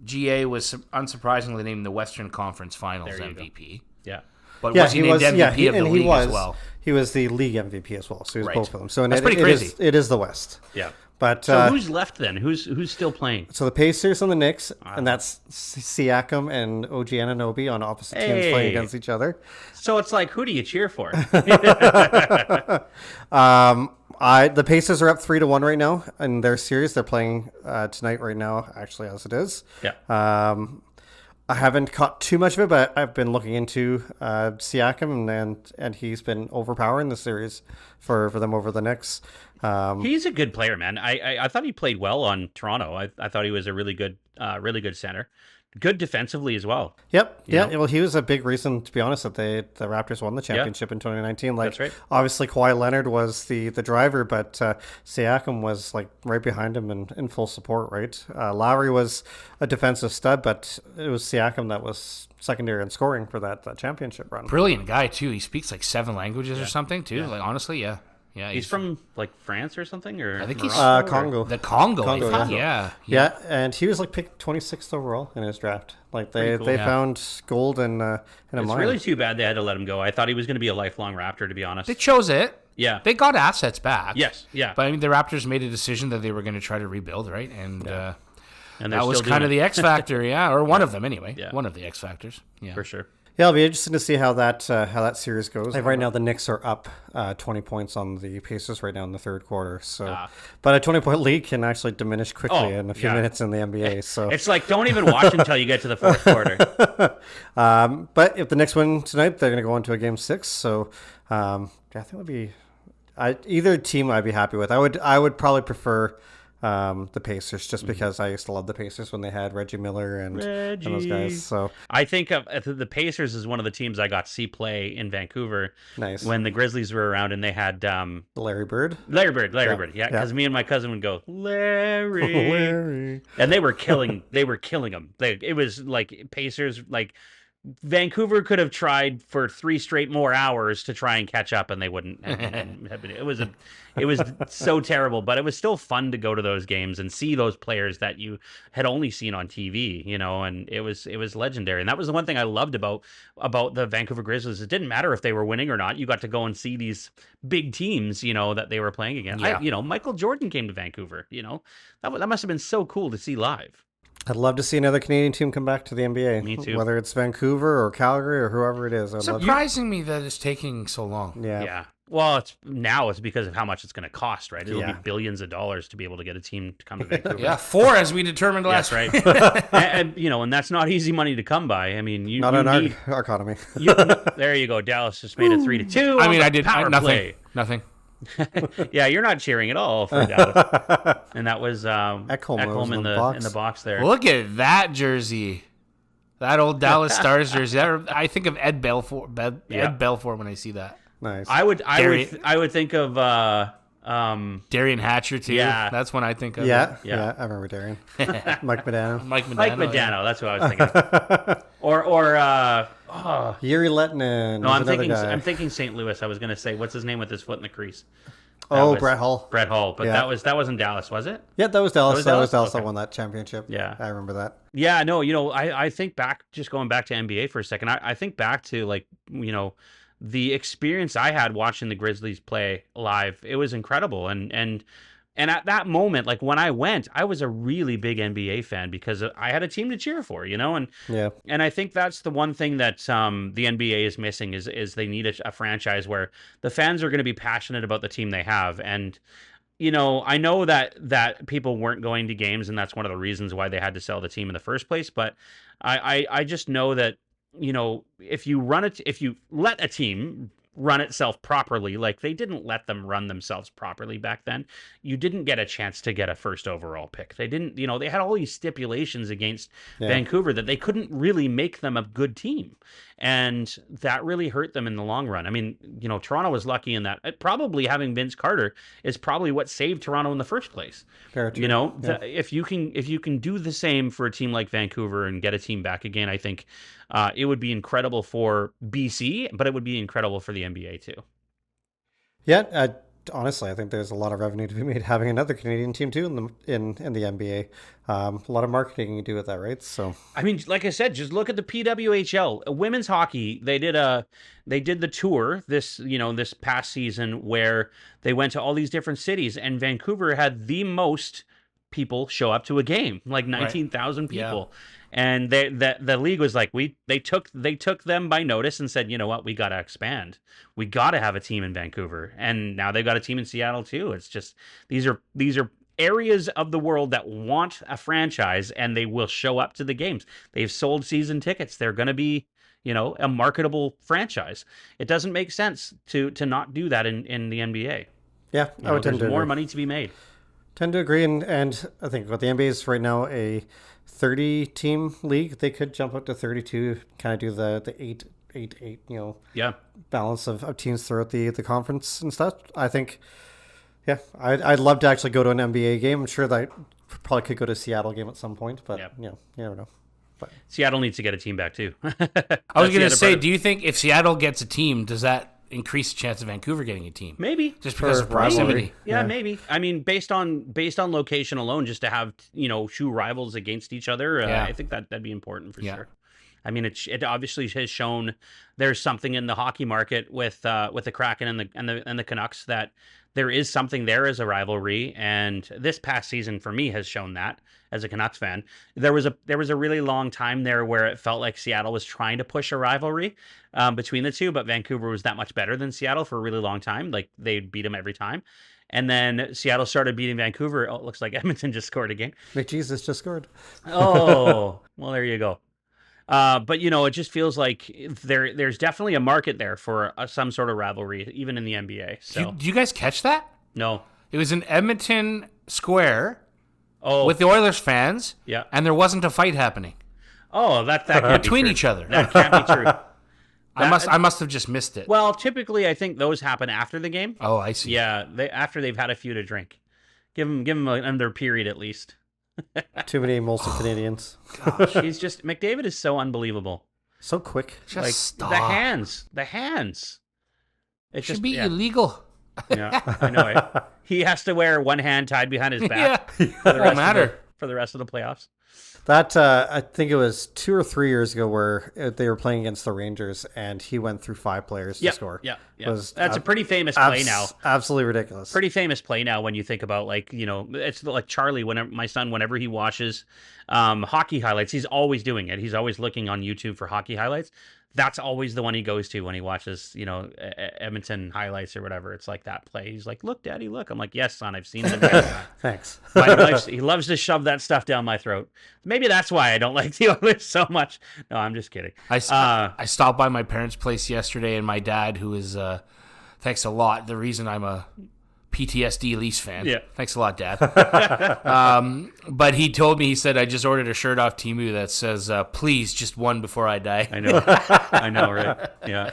GA was unsurprisingly named the Western Conference Finals MVP. Go. Yeah. But was he named MVP of the league as well? He was the league MVP as well. So he was both of them. So that's pretty crazy. It is the West. Yeah. But so who's left then? Who's still playing? So the Pacers and the Knicks, and that's Siakam and OG Anunoby on opposite teams playing against each other. So it's like, who do you cheer for? The Pacers are up 3-1 right now in their series. They're playing tonight right now, actually, as it is. Yeah. I haven't caught too much of it, but I've been looking into Siakam, and he's been overpowering the series for them over the Knicks. He's a good player, man. I thought he played well on Toronto. I thought he was a really good center, good defensively as well. Yep. You Yeah. know? Well, he was a big reason, to be honest, that the Raptors won the Yeah, championship in 2019. Like, that's right. obviously, Kawhi Leonard was the driver, but Siakam was like right behind him in full support. Right. Lowry was a defensive stud, but it was Siakam that was secondary in scoring for that championship run. Brilliant guy too. He speaks like 7 languages or something too. Like honestly, yeah. Yeah, He's from like France or something, or I think he's Congo. the Congo. Congo, I think. yeah. Yeah. Yeah, and he was like picked 26th overall in his draft. Like Pretty cool. they Yeah. found gold in a it's mine. really too bad they had to let him go. I thought he was going to be a lifelong Raptor, to be honest. They chose it. Yeah. They got assets back. Yes. Yeah. But I mean, the Raptors made a decision that they were going to try to rebuild, right? And And they're that was still kind of doing the X factor, yeah, or one of them anyway. Yeah. One of the X factors. Yeah. it, for sure. Yeah, it'll be interesting to see how that series goes. Like right now, the Knicks are up 20 points on the Pacers right now in the third quarter. So, but a 20-point lead can actually diminish quickly Oh, in a few yeah. minutes in the NBA. So, It's like don't even watch until you get to the fourth quarter. but if the Knicks win tonight, they're going to go into a game 6. So, I think it would be either team I'd be happy with. I would probably prefer the Pacers just because I used to love the Pacers when they had Reggie Miller and those guys. So I think of the Pacers as one of the teams I got to see play in Vancouver nice. when the Grizzlies were around, and they had Larry Bird. Larry Bird, yeah, because me and my cousin would go Larry, and they were killing them. It was like Pacers, like Vancouver could have tried for 3 straight more hours to try and catch up, and they wouldn't have been. It was so terrible, but it was still fun to go to those games and see those players that you had only seen on TV, and it was legendary. And that was the one thing I loved about the Vancouver Grizzlies. It didn't matter if they were winning or not. You got to go and see these big teams, that they were playing against. Yeah. Michael Jordan came to Vancouver, that must have been so cool to see live. I'd love to see another Canadian team come back to the NBA. Me too. Whether it's Vancouver or Calgary or whoever it is. Surprising me that it's taking so long. Yeah. Well, it's because of how much it's going to cost, right? It'll Yeah. be billions of dollars to be able to get a team to come to Vancouver. Yeah, 4 as we determined last That's right. and that's not easy money to come by. I mean, you Not you in need, our economy. there you go. Dallas just made it 3-2. I mean, on the power nothing. play. Nothing. Yeah, you're not cheering at all for Dallas. And that was Ekholm in the box there. Look at that jersey. That old Dallas Stars jersey. I think of Ed Belfour. Yeah. Ed Belfour when I see that. Nice. I would think of Darian Hatcher too. Yeah. That's when I think of. yeah, Yeah. I remember Darian. Mike Modano. Mike Modano. Mike Modano. Yeah. That's what I was thinking. or Yuri Lettinen. no, was another guy. I'm thinking St. Louis. I was going to say what's his name with his foot in the crease. Brett Hull. Brett Hull, but Yeah. that wasn't Dallas, was it? Yeah, that was Dallas. That was Dallas Okay. that won that championship. Yeah. I remember that. Yeah, no, I think back, just going back to NBA for a second, I think back to the experience I had watching the Grizzlies play live. It was incredible. And at that moment, like when I went, I was a really big NBA fan because I had a team to cheer for, and Yeah. and I think that's the one thing that the NBA is missing is they need a franchise where the fans are going to be passionate about the team they have. And I know that people weren't going to games, and that's one of the reasons why they had to sell the team in the first place. But I just know that if you let a team run itself properly, like they didn't let them run themselves properly back then, you didn't get a chance to get a first overall pick. They didn't, they had all these stipulations against Vancouver that they couldn't really make them a good team. And that really hurt them in the long run. I mean, Toronto was lucky in that. Probably having Vince Carter is probably what saved Toronto in the first place. Fair true. If you can do the same for a team like Vancouver and get a team back again, I think it would be incredible for BC, but it would be incredible for the NBA too. Yeah, honestly, I think there's a lot of revenue to be made having another Canadian team too in the NBA. A lot of marketing you do with that, right? So I mean, like I said, just look at the PWHL women's hockey. They did the tour this past season where they went to all these different cities, and Vancouver had the most people show up to a game, like 19,000 people. Yeah. And the league was like, they took them by notice and said, you know what, we got to expand. We got to have a team in Vancouver, and now they've got a team in Seattle too. It's just these are areas of the world that want a franchise, and they will show up to the games. They've sold season tickets. They're going to be, a marketable franchise. It doesn't make sense to not do that in the NBA. Yeah, I would tend There's to more agree. money to be made. Tend to agree, and I think what the NBA is right now a 30-team league. They could jump up to 32, kind of do the 8, Yeah. balance of teams throughout the conference and stuff. I think, yeah, I'd love to actually go to an NBA game. I'm sure that I probably could go to a Seattle game at some point, but Yeah. you never know. But Seattle needs to get a team back too. I was going to say, do you think if Seattle gets a team, does that increase the chance of Vancouver getting a team? Maybe. Just because of For rivalry. proximity. Yeah, maybe. I mean, based on location alone, just to have two rivals against each other, Yeah. I think that'd be important for Yeah. sure. I mean, it obviously has shown there's something in the hockey market with the Kraken and the Canucks, that there is something there as a rivalry, and this past season for me has shown that as a Canucks fan. There was a really long time there where it felt like Seattle was trying to push a rivalry between the two, but Vancouver was that much better than Seattle for a really long time. Like, they'd beat them every time. And then Seattle started beating Vancouver. Oh, it looks like Edmonton just scored again. McJesus just scored. Oh, well, there you go. But it just feels like there's definitely a market there for some sort of rivalry, even in the NBA. So Do you guys catch that? no, It was in Edmonton Square oh with the Oilers fans, yeah, and there wasn't a fight happening that can't between be true. each other. That can't be true. I must have just missed it. Well, typically I think those happen after the game. Oh, I see. Yeah, after they've had a few to drink. Give them another period at least. Too many Molson Canadians. McDavid is so unbelievable. So quick. Just Like stop. the hands. It Should be illegal. Yeah, I know. Right? He has to wear one hand tied behind his back Yeah. for the Won't rest matter. for the rest of the playoffs. That I think it was 2 or 3 years ago where they were playing against the Rangers, and he went through 5 players to score. Yeah. Was That's a pretty famous play now. Absolutely ridiculous. Pretty famous play now when you think about, like, it's like Charlie. Whenever my son, whenever he watches hockey highlights, he's always doing it. He's always looking on YouTube for hockey highlights. That's always the one he goes to when he watches, Edmonton highlights or whatever. It's like that play. He's like, "Look, Daddy, look." I'm like, "Yes, son, I've seen it." Thanks. He loves to shove that stuff down my throat. Maybe that's why I don't like the Oilers so much. No, I'm just kidding. I stopped by my parents' place yesterday, and my dad, who is, thanks a lot, the reason I'm a PTSD Leafs fan. Yeah. Thanks a lot, Dad. But he told me, he said, I just ordered a shirt off Temu that says, please, just one before I die. I know, right? Yeah.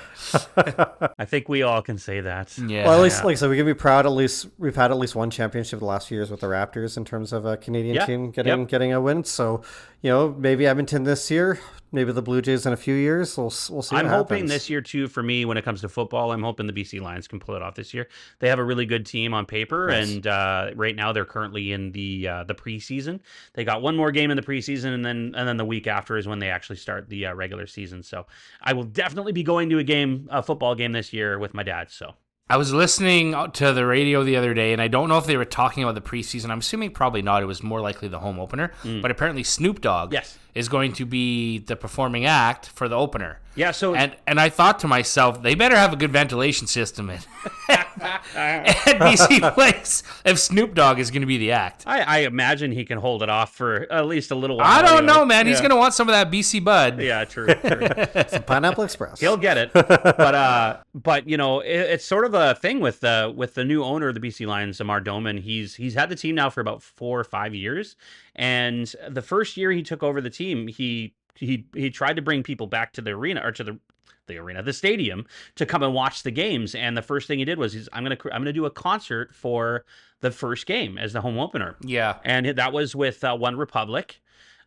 I think we all can say that. Yeah. Well, at least, like I said, we can be proud. At least we've had at least one championship the last few years with the Raptors in terms of a Canadian Yeah. team getting a win. So, maybe Edmonton this year, maybe the Blue Jays in a few years. We'll see. I'm what hoping happens. this year too, for me, when it comes to football, I'm hoping the BC Lions can pull it off this year. They have a really good team on paper, Yes. and right now they're currently in the preseason. They got one more game in the preseason, and then the week after is when they actually start the regular season. So I will definitely be going to a football game this year with my dad. So I was listening to the radio the other day, and I don't know if they were talking about the preseason. I'm assuming probably not. It was more likely the home opener. But apparently Snoop Dogg Yes. is going to be the performing act for the opener. yeah, so And I thought to myself, they better have a good ventilation system at BC Place if Snoop Dogg is going to be the act. I imagine he can hold it off for at least a little while. I don't anyway. know, man. He's Yeah. going to want some of that BC Bud. Yeah, true. Pineapple Express. He'll get it, but it's sort of a thing with the new owner of the BC Lions, Amar Doman. He's had the team now for about 4 or 5 years, and the first year he took over the team, he tried to bring people back to the arena, or to the stadium, to come and watch the games. And the first thing he did was, I'm gonna do a concert for the first game as the home opener. Yeah. And that was with One Republic.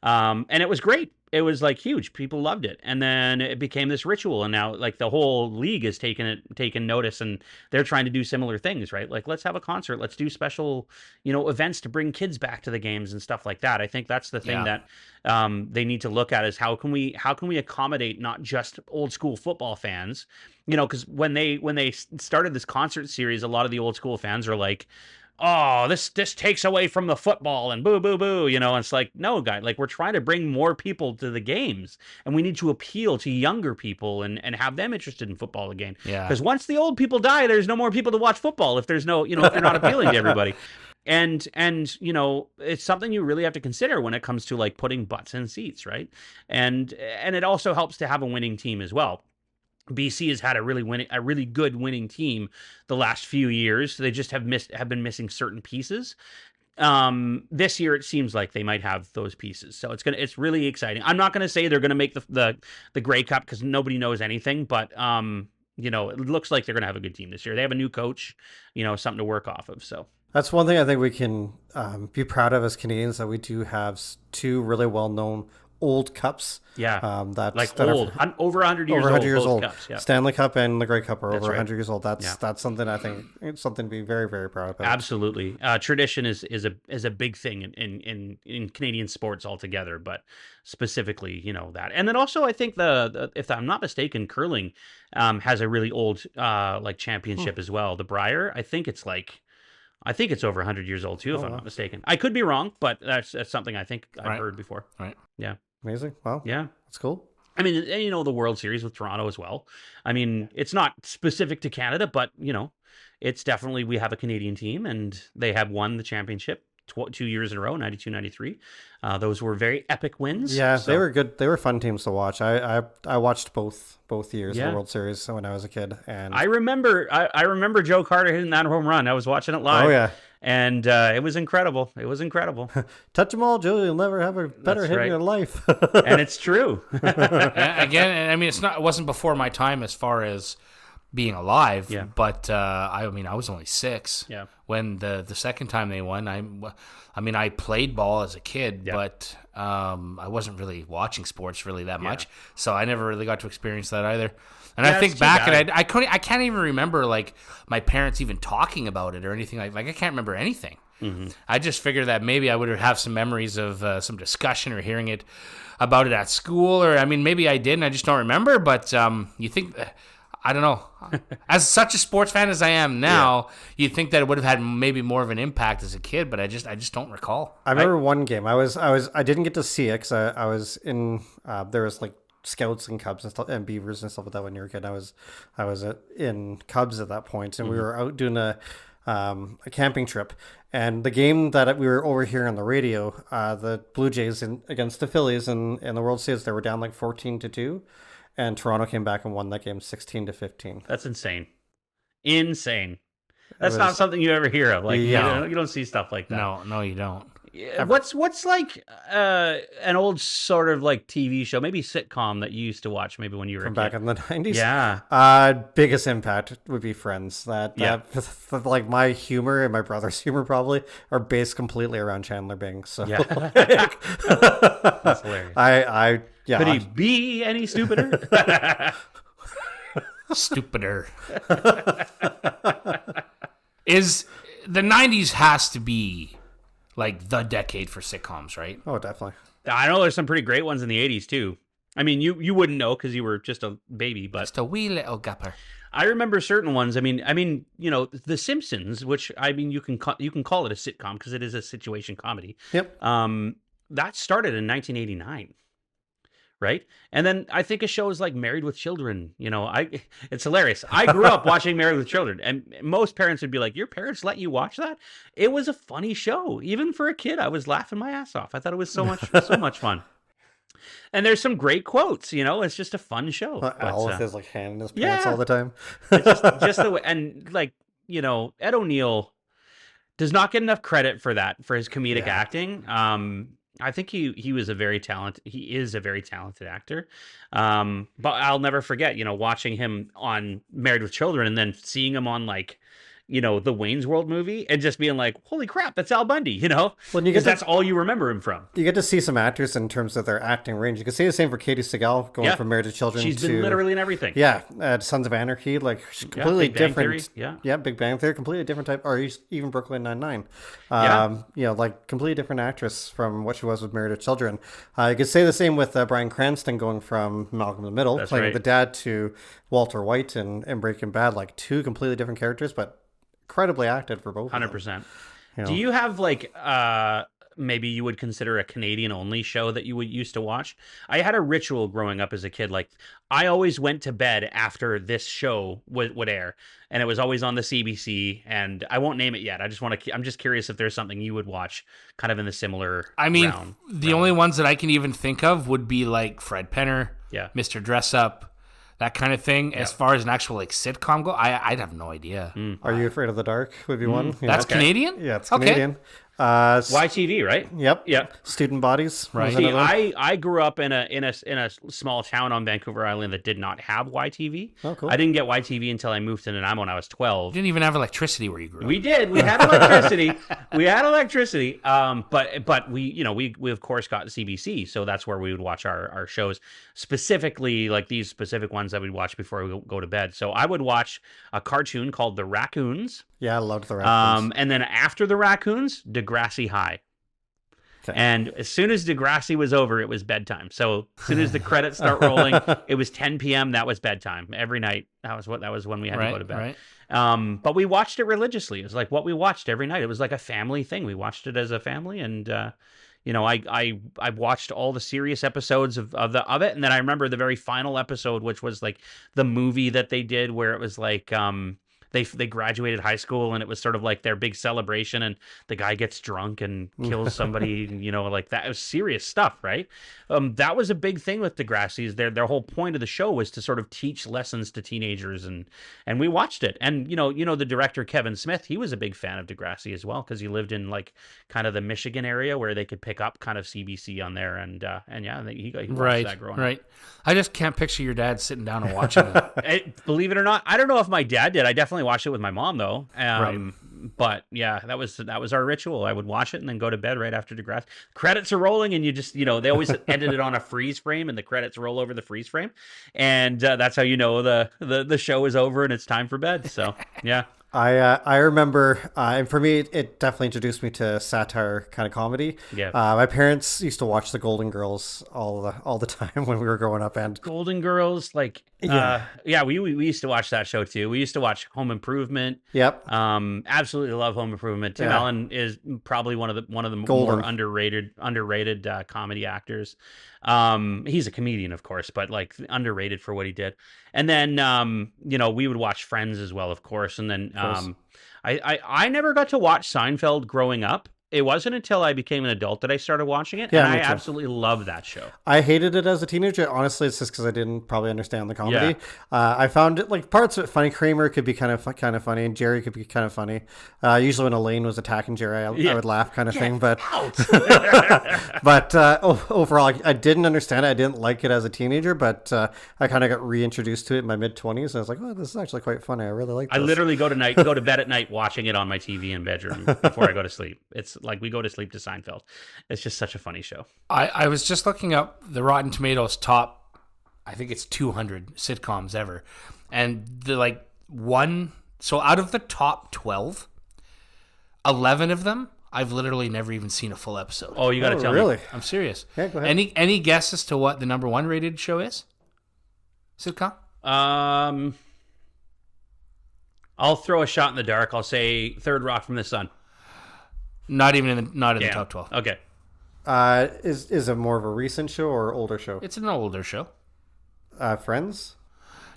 And it was great. It was like huge. People loved it. And then it became this ritual. And now, like, the whole league has taken notice, and they're trying to do similar things, right? Like, let's have a concert. Let's do special, events to bring kids back to the games and stuff like that. I think that's the thing that they need to look at, is how can we accommodate not just old school football fans, because when they started this concert series, a lot of the old school fans are like, oh, this takes away from the football and boo, boo, boo, and it's like, no, guy, like, we're trying to bring more people to the games, and we need to appeal to younger people and have them interested in football again. Yeah. Because once the old people die, there's no more people to watch football if there's no, if you're not appealing to everybody. And it's something you really have to consider when it comes to like putting butts in seats, right? And it also helps to have a winning team as well. BC has had a really good winning team the last few years. They just have been missing certain pieces. This year it seems like they might have those pieces, so it's really exciting. I'm not gonna say they're gonna make the Grey Cup because nobody knows anything, but it looks like they're gonna have a good team this year. They have a new coach, something to work off of. So That's one thing I think we can be proud of as Canadians, that we do have two really well known old cups. yeah, like that old, over 100 years over 100 years both old. cups, yeah. Stanley Cup and the Grey Cup are over right. 100 years old. That's Yeah. something I think it's something to be very, very proud of. Absolutely. Tradition is a big thing in Canadian sports altogether, but specifically, that. And then also, I think if I'm not mistaken, curling has a really old like championship as well. The Brier, I think it's over 100 years old too, if I'm not mistaken. I could be wrong, but that's something I think I've heard before. Right. Yeah. Amazing. Wow. Yeah. That's cool. I mean, and, the World Series with Toronto as well. I mean, it's not specific to Canada, but, it's definitely, we have a Canadian team and they have won the championship 2 years in a row, 92, 93. Those were very epic wins. Yeah, so. they were good. They were fun teams to watch. I watched both years of Yeah. the World Series when I was a kid. And I remember Joe Carter hitting that home run. I was watching it live. Oh, yeah. And it was incredible. It was incredible. touch them all, Joe. You'll never have a better That's hit right. in your life. And it's true. Again, I mean, it wasn't before my time as far as being alive. Yeah. But I was only 6. Yeah. When the second time they won, I played ball as a kid, Yeah. but I wasn't really watching sports really that much, so I never really got to experience that either. And I think it's too back, bad. and I can't even remember like my parents even talking about it or anything like I can't remember anything. Mm-hmm. I just figured that maybe I would have some memories of some discussion or hearing it about it at school, or I mean maybe I did and I just don't remember. But you think, I don't know. As such a sports fan as I am now, you'd think that it would have had maybe more of an impact as a kid, but I just don't recall. I remember one game. I didn't get to see it because I was in. There was like scouts and cubs and stuff and beavers and stuff like that when you were a kid. I was in cubs at that point, and we were out doing a camping trip. And the game that we were overhearing on the radio, the Blue Jays against the Phillies in the World Series, they were down like 14-2, and Toronto came back and won that game 16-15. That's insane. Insane. That's not something you ever hear of. Like, you don't see stuff like that. No, you don't. What's like an old sort of like TV show, maybe sitcom that you used to watch maybe when you were From a kid? back in the 90s. Yeah. Biggest impact would be Friends. That like my humor and my brother's humor probably are based completely around Chandler Bing. So Yeah. That's hilarious. Could he be any stupider? Stupider. Is the 90s has to be like the decade for sitcoms, right? Oh, definitely. I know there's some pretty great ones in the 80s too. I mean, you wouldn't know because you were just a baby, but Just a wee little gupper. I remember certain ones. I mean, The Simpsons, which I mean, you can call it a sitcom because it is a situation comedy. Yep. That started in 1989, right? And then I think of shows like Married with Children. It's hilarious. I grew up watching Married with Children, and most parents would be like, "Your parents let you watch that?" It was a funny show, even for a kid. I was laughing my ass off. I thought it was so much fun. And there's some great quotes. It's just a fun show. Al with his like hand in his pants yeah. all the time. It's just the way, and like Ed O'Neill does not get enough credit for that, for his comedic acting. I think he is a very talented actor. But I'll never forget, watching him on Married with Children and then seeing him on like, the Wayne's World movie and just being like, holy crap, that's Al Bundy, Well, that's all you remember him from. You get to see some actors in terms of their acting range. You can say the same for Katie Seagal going from Married to Children. She's been literally in everything. Yeah, Sons of Anarchy, like completely Big Bang different. Theory, Big Bang Theory, completely different type, or even Brooklyn Nine-Nine. Like completely different actress from what she was with Married to Children. You could say the same with Bryan Cranston going from Malcolm in the Middle, That's playing right. the dad, to Walter White in Breaking Bad, like two completely different characters, but incredibly acted for both. 100%. You know? Do you have like maybe you would consider a Canadian only show that you would used to watch. I had a ritual growing up as a kid. Like, I always went to bed after this show would air, and it was always on the CBC. And I won't name it yet. I'm just curious if there's something you would watch, kind of in the similar. I mean, realm. only ones that I can even think of would be like Fred Penner, Yeah. Mr. Dress Up, that kind of thing. As far as an actual like sitcom go, I'd have no idea. Are You Afraid of the Dark would be one. That's Canadian? Yeah, it's Okay. Canadian. YTV, right? Yep. Yep. Student Bodies. Right. was See, another one. I grew up in a small town on Vancouver Island that did not have YTV. Oh, cool. I didn't get YTV until I moved to Nanaimo when I was 12. You didn't even have electricity where you grew up. We did. We had electricity. We had electricity. But we of course got CBC, so that's where we would watch our shows, specifically like these specific ones that we'd watch before we go to bed. So I would watch a cartoon called The Raccoons. Yeah, I loved the Raccoons. And then after The Raccoons, Degrassi High. Okay. And as soon as Degrassi was over, it was bedtime. So as soon as the credits start rolling, it was 10 p.m. That was bedtime every night. That was when we had to go to bed. Right. But we watched it religiously. It was like what we watched every night. It was like a family thing. We watched it as a family, and I watched all the serious episodes of it, and then I remember the very final episode, which was like the movie that they did, where it was like they graduated high school, and it was sort of like their big celebration, and the guy gets drunk and kills somebody, like that. It was serious stuff, right? That was a big thing with Degrassi's. Their whole point of the show was to sort of teach lessons to teenagers, and we watched it. And the director Kevin Smith, he was a big fan of Degrassi as well, because he lived in like kind of the Michigan area where they could pick up kind of CBC on there, and yeah, he watched that growing up. Right. I just can't picture your dad sitting down and watching it. Believe it or not, I don't know if my dad did. I definitely watched it with my mom though. Right. But yeah, that was our ritual. I would watch it and then go to bed right after Degrassi. Credits are rolling, and you just they always ended it on a freeze frame, and the credits roll over the freeze frame, and that's how the show is over and it's time for bed. So yeah. I remember, and for me, it definitely introduced me to satire kind of comedy. Yeah. My parents used to watch the Golden Girls all the time when we were growing up, and Golden Girls, like we used to watch that show too. We used to watch Home Improvement. Yep. Absolutely love Home Improvement. Tim Allen is probably one of the more underrated comedy actors. He's a comedian, of course, but like underrated for what he did. And then we would watch Friends as well, of course. And then I never got to watch Seinfeld growing up. It wasn't until I became an adult that I started watching it, and I absolutely love that show. I hated it as a teenager. Honestly, it's just because I didn't probably understand the comedy. I found it, like, parts of it funny. Kramer could be kind of funny, and Jerry could be kind of funny. Usually when Elaine was attacking Jerry, I would laugh kind of thing. But overall, I didn't understand it. I didn't like it as a teenager, but I kind of got reintroduced to it in my mid-20s, and I was like, oh, this is actually quite funny. I really like this. I literally go to bed at night watching it on my TV in bedroom before I go to sleep. It's like we go to sleep to Seinfeld. It's just such a funny show. I was just looking up the Rotten Tomatoes top, I think it's 200 sitcoms ever. And so out of the top 12, 11 of them, I've literally never even seen a full episode. Oh, you got to tell really? me. I'm serious. Yeah, go ahead. Any guess as to what the number one rated show is? Sitcom? I'll throw a shot in the dark. I'll say Third Rock from the Sun. Not in the top 12. Okay. Is it more of a recent show or older show? It's an older show. Friends?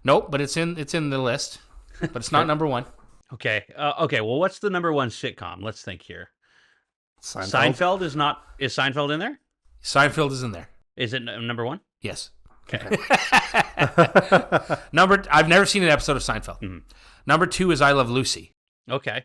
Nope, but it's in the list. But it's not number one. Okay. Well, what's the number one sitcom? Let's think here. Seinfeld? Is Seinfeld in there? Seinfeld is in there. Is it number one? Yes. Okay. I've never seen an episode of Seinfeld. Mm-hmm. Number 2 is I Love Lucy. Okay.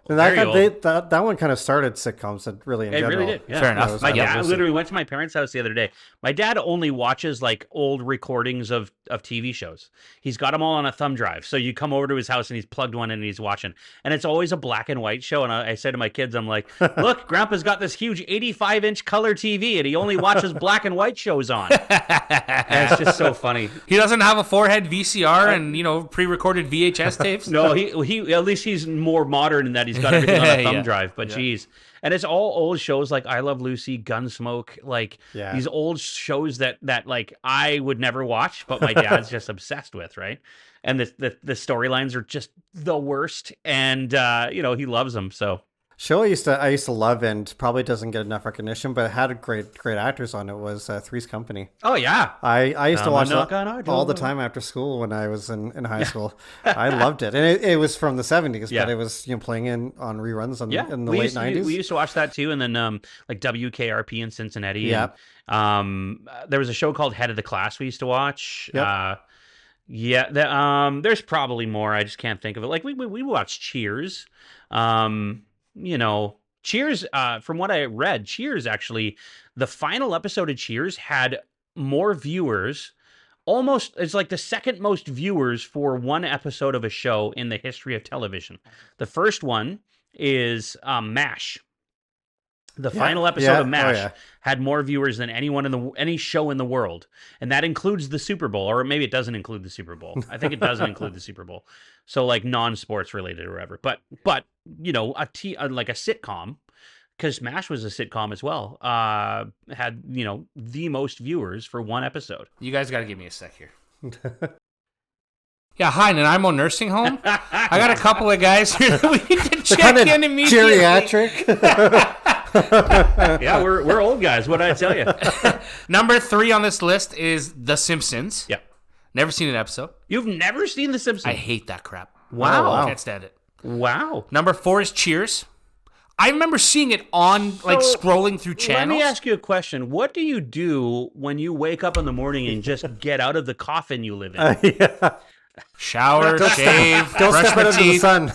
And that one kind of started sitcoms that really in It general. really did. Yeah. Fair enough. My dad literally went to my parents' house the other day. My dad only watches like old recordings of TV shows. He's got them all on a thumb drive. So you come over to his house and he's plugged one in and he's watching. And it's always a black and white show. And I say to my kids, I'm like, look, Grandpa's got this huge 85-inch color TV and he only watches black and white shows on. And it's just so funny. He doesn't have a forehead VCR and pre-recorded VHS tapes. No, he at least he's more modern in that he's got everything on a thumb drive. But geez. And it's all old shows like I Love Lucy, Gunsmoke, like these old shows that like I would never watch, but my dad's just obsessed with, right? And the storylines are just the worst, and he loves them. So Show I used to love and probably doesn't get enough recognition, but it had great actors on it was Three's Company. Oh yeah. I used to watch knock that on our all the door. time after school when I was in high school. I loved it, and it was from the 70s, Yeah. but it was playing on reruns Yeah, in the late 90s. we used to watch that too, and then like WKRP in Cincinnati. Yeah. And, there was a show called Head of the Class we used to watch. Yep. Yeah. There's probably more. I just can't think of it. Like we watched Cheers. Cheers. From what I read, Cheers actually, the final episode of Cheers had more viewers. Almost, it's like the second most viewers for one episode of a show in the history of television. The first one is MASH. The final episode of MASH had more viewers than any show in the world, and that includes the Super Bowl, or maybe it doesn't include the Super Bowl. I think it doesn't include the Super Bowl, so like non-sports related or whatever. But like a sitcom, because MASH was a sitcom as well, had the most viewers for one episode. You guys got to give me a sec here. Yeah, hi, Nanaimo Nursing Home. I got a couple of guys here that we need to check in immediately. Geriatric. Yeah, we're old guys. What did I tell you? Number 3 on this list is The Simpsons. Yeah. Never seen an episode. You've never seen The Simpsons? I hate that crap. Wow. I can't stand it. Wow. Number 4 is Cheers. I remember seeing it on, scrolling through channels. Let me ask you a question. What do you do when you wake up in the morning and just get out of the coffin you live in? Shower, shave, Don't brush step my out into the teeth. sun.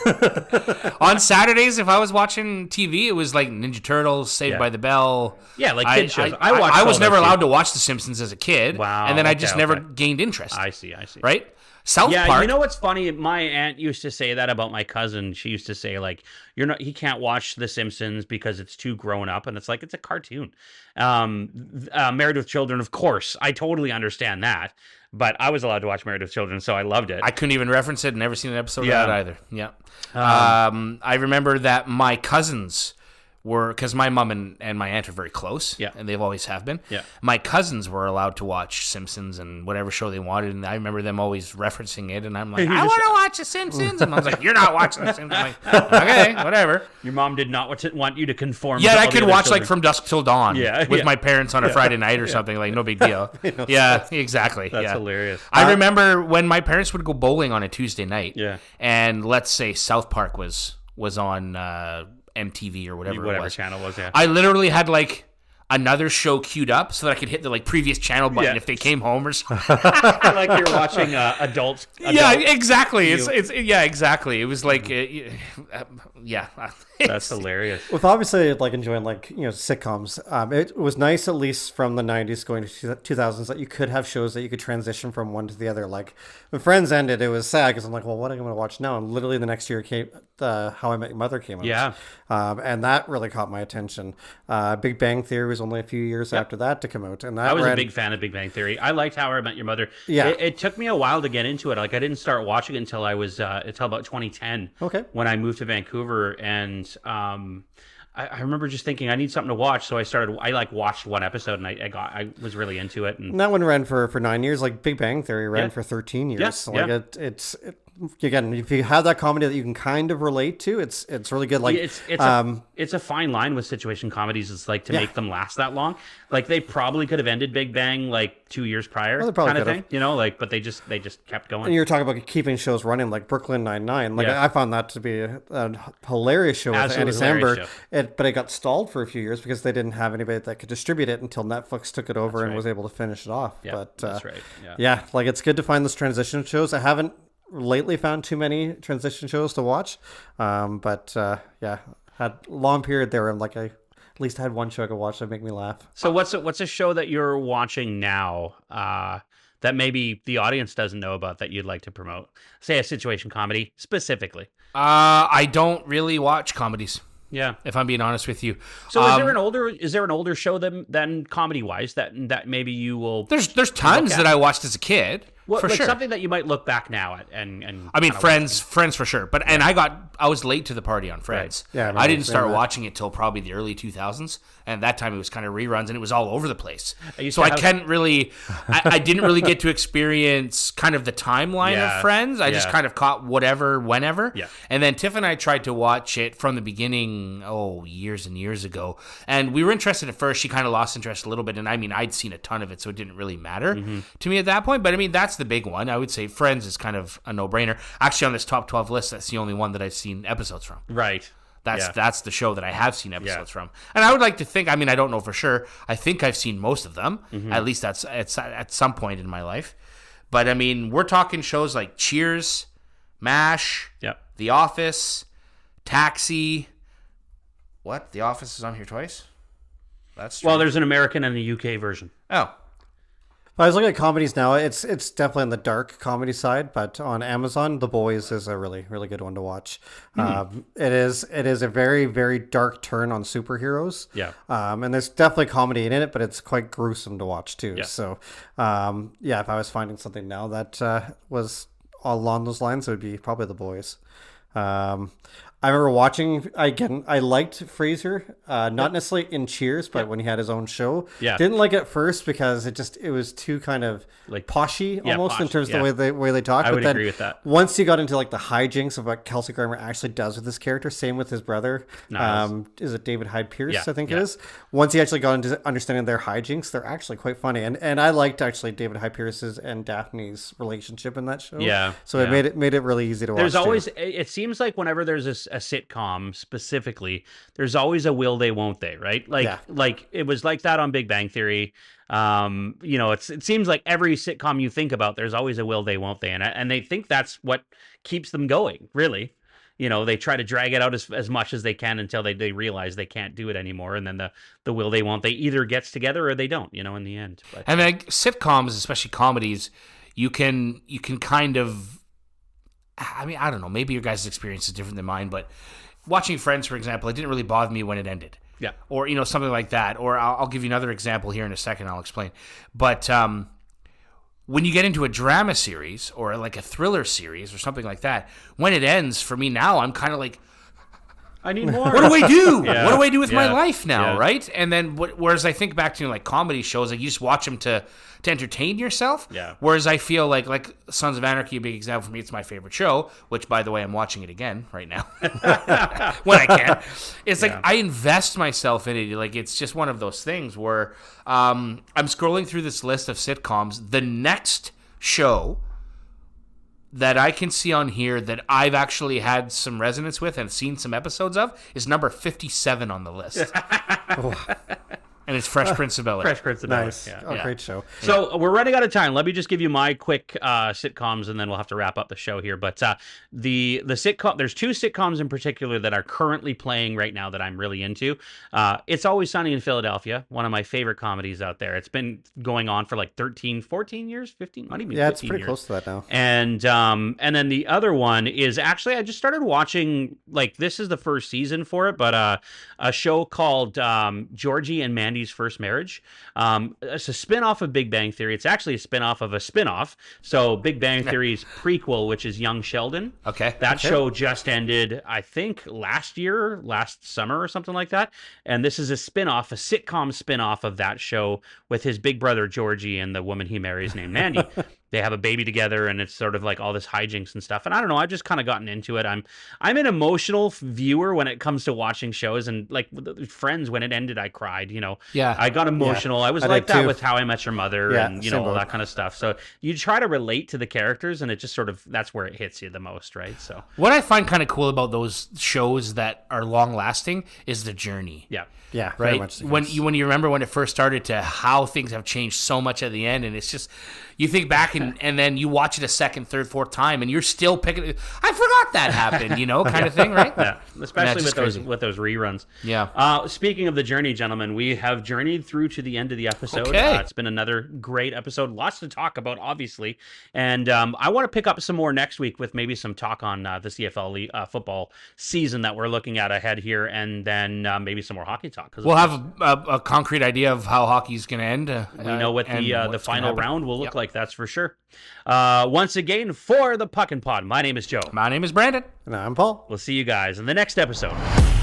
On Saturdays, if I was watching TV, it was like Ninja Turtles, Saved by the Bell. Yeah, like kid shows. I was never allowed to watch The Simpsons as a kid. Wow, and then I okay, just never gained interest. I see. Right? South Yeah, Park. you know what's funny? My aunt used to say that about my cousin. She used to say like, he can't watch The Simpsons because it's too grown up, and it's like it's a cartoon. Married with Children, of course, I totally understand that. But I was allowed to watch Married with Children, so I loved it. I couldn't even reference it. Never seen an episode Yeah. of that either. Yeah. I remember that my cousins were, because my mom and my aunt are very close. Yeah. And they've always have been. Yeah. My cousins were allowed to watch Simpsons and whatever show they wanted. And I remember them always referencing it. And I'm like, I want to watch The Simpsons. And Mom's like, you're not watching The Simpsons. I'm like, okay, whatever. Your mom did not want you to conform. Yeah, to I all could the other watch children. like From Dusk Till Dawn with my parents on a Friday night or something. Like, no big deal. Yeah, exactly. That's hilarious. I remember when my parents would go bowling on a Tuesday night. Yeah. And let's say South Park was on MTV or whatever it was. Channel was. Yeah. I literally had like another show queued up so that I could hit the like previous channel button if they came home or something. Like you're watching adult. Yeah, exactly. It's yeah, exactly. It was like yeah. That's hilarious. With obviously like enjoying sitcoms, it was nice at least from the 90s going to 2000s that you could have shows that you could transition from one to the other. Like when Friends ended, it was sad because I'm like, well, what am I going to watch now? And literally the next year came How I Met Your Mother came out. Yeah. And that really caught my attention. Big Bang Theory was only a few years after that to come out, and I was a big fan of Big Bang Theory. I liked How I Met Your Mother. Yeah. It took me a while to get into it. Like I didn't start watching it until until about 2010. Okay. When I moved to Vancouver, and I remember just thinking I need something to watch, so I watched one episode, and I was really into it. And that one ran for 9 years. Like Big Bang Theory ran for 13 years. Yeah. Like it's again, if you have that comedy that you can kind of relate to, it's really good. Like it's a fine line with situation comedies. It's like to make them last that long. Like they probably could have ended Big Bang like 2 years prior, kind of thing. But they just kept going. And you're talking about keeping shows running, like Brooklyn Nine-Nine. Like I found that to be a hilarious show with Andy Samberg. But it got stalled for a few years because they didn't have anybody that could distribute it until Netflix took it over and was able to finish it off. Yeah, but that's right. Yeah, like it's good to find those transition shows. I haven't lately found too many transition shows to watch, but had a long period there. I'm like I at least had one show I could watch that make me laugh. So what's a show that you're watching now that maybe the audience doesn't know about that you'd like to promote? Say a situation comedy specifically. I don't really watch comedies. Yeah, if I'm being honest with you. So is there an older show than comedy wise that maybe you will? There's tons that I watched as a kid. What, for like sure. something that you might look back now at and I mean, kinda Friends for sure. But and I was late to the party on Friends. Right. Yeah, I remember I didn't saying start that. watching it till probably the early 2000s, and that time it was kind of reruns and it was all over the place. used So to I have- couldn't really, I didn't really get to experience kind of the timeline Yeah. of Friends. I just Yeah. kind of caught whatever, whenever. Yeah. And then Tiff and I tried to watch it from the beginning, years and years ago, and we were interested at first. She kind of lost interest a little bit, and I mean, I'd seen a ton of it, so it didn't really matter to me at that point. But I mean, that's the big one. I would say Friends is kind of a no-brainer. Actually, on this top 12 list, that's the only one that I've seen episodes from. right. That's the show that I have seen episodes from. And I would like to think, I mean, I don't know for sure. I think I've seen most of them. At least that's at some point in my life. But I mean, we're talking shows like Cheers, MASH, Yep. The Office, Taxi. What? The Office is on here twice? That's true. Well, there's an American and a UK version. Oh. I was looking at comedies now. It's definitely on the dark comedy side, but on Amazon, The Boys is a really, really good one to watch. It is a very, very dark turn on superheroes. Yeah. And there's definitely comedy in it, but it's quite gruesome to watch too. Yeah. So, if I was finding something now that was along those lines, it would be probably The Boys. I remember watching, again, I liked Fraser, not necessarily in Cheers, but when he had his own show. Yeah. Didn't like it at first because it was too kind of Like- poshy Yeah, almost in posh, terms of yeah. the way they talk. I But would then agree with that. Once you got into like the hijinks of what Kelsey Grammer actually does with his character, same with his brother. Nice. Is it David Hyde Pierce? Yeah, I think it yeah. is. Once he actually got into understanding their hijinks, they're actually quite funny. And I liked actually David Hyde Pierce's and Daphne's relationship in that show. Yeah, So it yeah. made it really easy to watch. There's too. always, it seems like whenever there's a sitcom specifically, there's always a will they, won't they, right? Like, Yeah. like it was like that on Big Bang Theory. It seems like every sitcom you think about, there's always a will they, won't they, and they think that's what keeps them going. Really, they try to drag it out as much as they can until they realize they can't do it anymore, and then the will they, won't they either gets together or they don't. In the end. But, And like sitcoms, especially comedies, you can kind of, I mean, I don't know, maybe your guys' experience is different than mine, but watching Friends, for example, it didn't really bother me when it ended. yeah. Or, something like that. Or I'll give you another example here in a second, I'll explain. But when you get into a drama series or like a thriller series or something like that, when it ends, for me now, I'm kind of like, I need more. what do I do? Yeah. What do I do with my Yeah. life now, Yeah. right? And then, whereas I think back to like comedy shows, like you just watch them to entertain yourself. Yeah. Whereas I feel like Sons of Anarchy, a big example for me. It's my favorite show, which by the way, I'm watching it again right now when I can. It's like I invest myself in it. Like it's just one of those things where I'm scrolling through this list of sitcoms. The next show that I can see on here that I've actually had some resonance with and seen some episodes of is number 57 on the list. And it's Fresh Prince of Bel-Air. Fresh Prince of Bel-Air. Nice. Yeah. Oh, Yeah. great show. So we're running out of time. Let me just give you my quick sitcoms, and then we'll have to wrap up the show here. But the sitcom, there's two sitcoms in particular that are currently playing right now that I'm really into. It's Always Sunny in Philadelphia, one of my favorite comedies out there. It's been going on for like 13, 14 years, 15, might even be Yeah, it's 15 pretty years. close to that now. And then the other one is actually, I just started watching, like, this is the first season for it, but a show called Georgie and Mandy's First Marriage. It's a spin-off of Big Bang Theory. It's actually a spin-off of a spin-off. So Big Bang Theory's prequel, which is Young Sheldon. Okay. That show just ended, I think, last summer or something like that. And this is a spin-off, a sitcom spin-off of that show with his big brother Georgie and the woman he marries named Mandy. They have a baby together, and it's sort of like all this hijinks and stuff. And I don't know, I've just kind of gotten into it. I'm an emotional viewer when it comes to watching shows, and like with Friends, when it ended, I cried. Yeah. I got emotional. I was I like did that too. with How I Met Your Mother, Yeah, and same all boat. that kind of stuff. So you try to relate to the characters, and it just sort of, that's where it hits you the most, right? So What I find kind of cool about those shows that are long lasting is the journey. yeah. Yeah, very Right? much the When case. you remember when it first started to how things have changed so much at the end, and it's just, you think back and then you watch it a second, third, fourth time, and you're still picking it. I forgot that happened, kind of thing, right? Yeah, especially just with crazy. those reruns. Yeah. Speaking of the journey, gentlemen, we have journeyed through to the end of the episode. Okay. It's been another great episode. Lots to talk about, obviously, and I want to pick up some more next week with maybe some talk on the CFL football season that we're looking at ahead here, and then maybe some more hockey talk. 'Cause We'll have a concrete idea of how hockey's going to end. we know what and the what's gonna final happen. round will look Yep. like. That's for sure. future. Once again, for the Puckn Pod, my name is Joe. My name is Brandon. And I'm Paul. We'll see you guys in the next episode.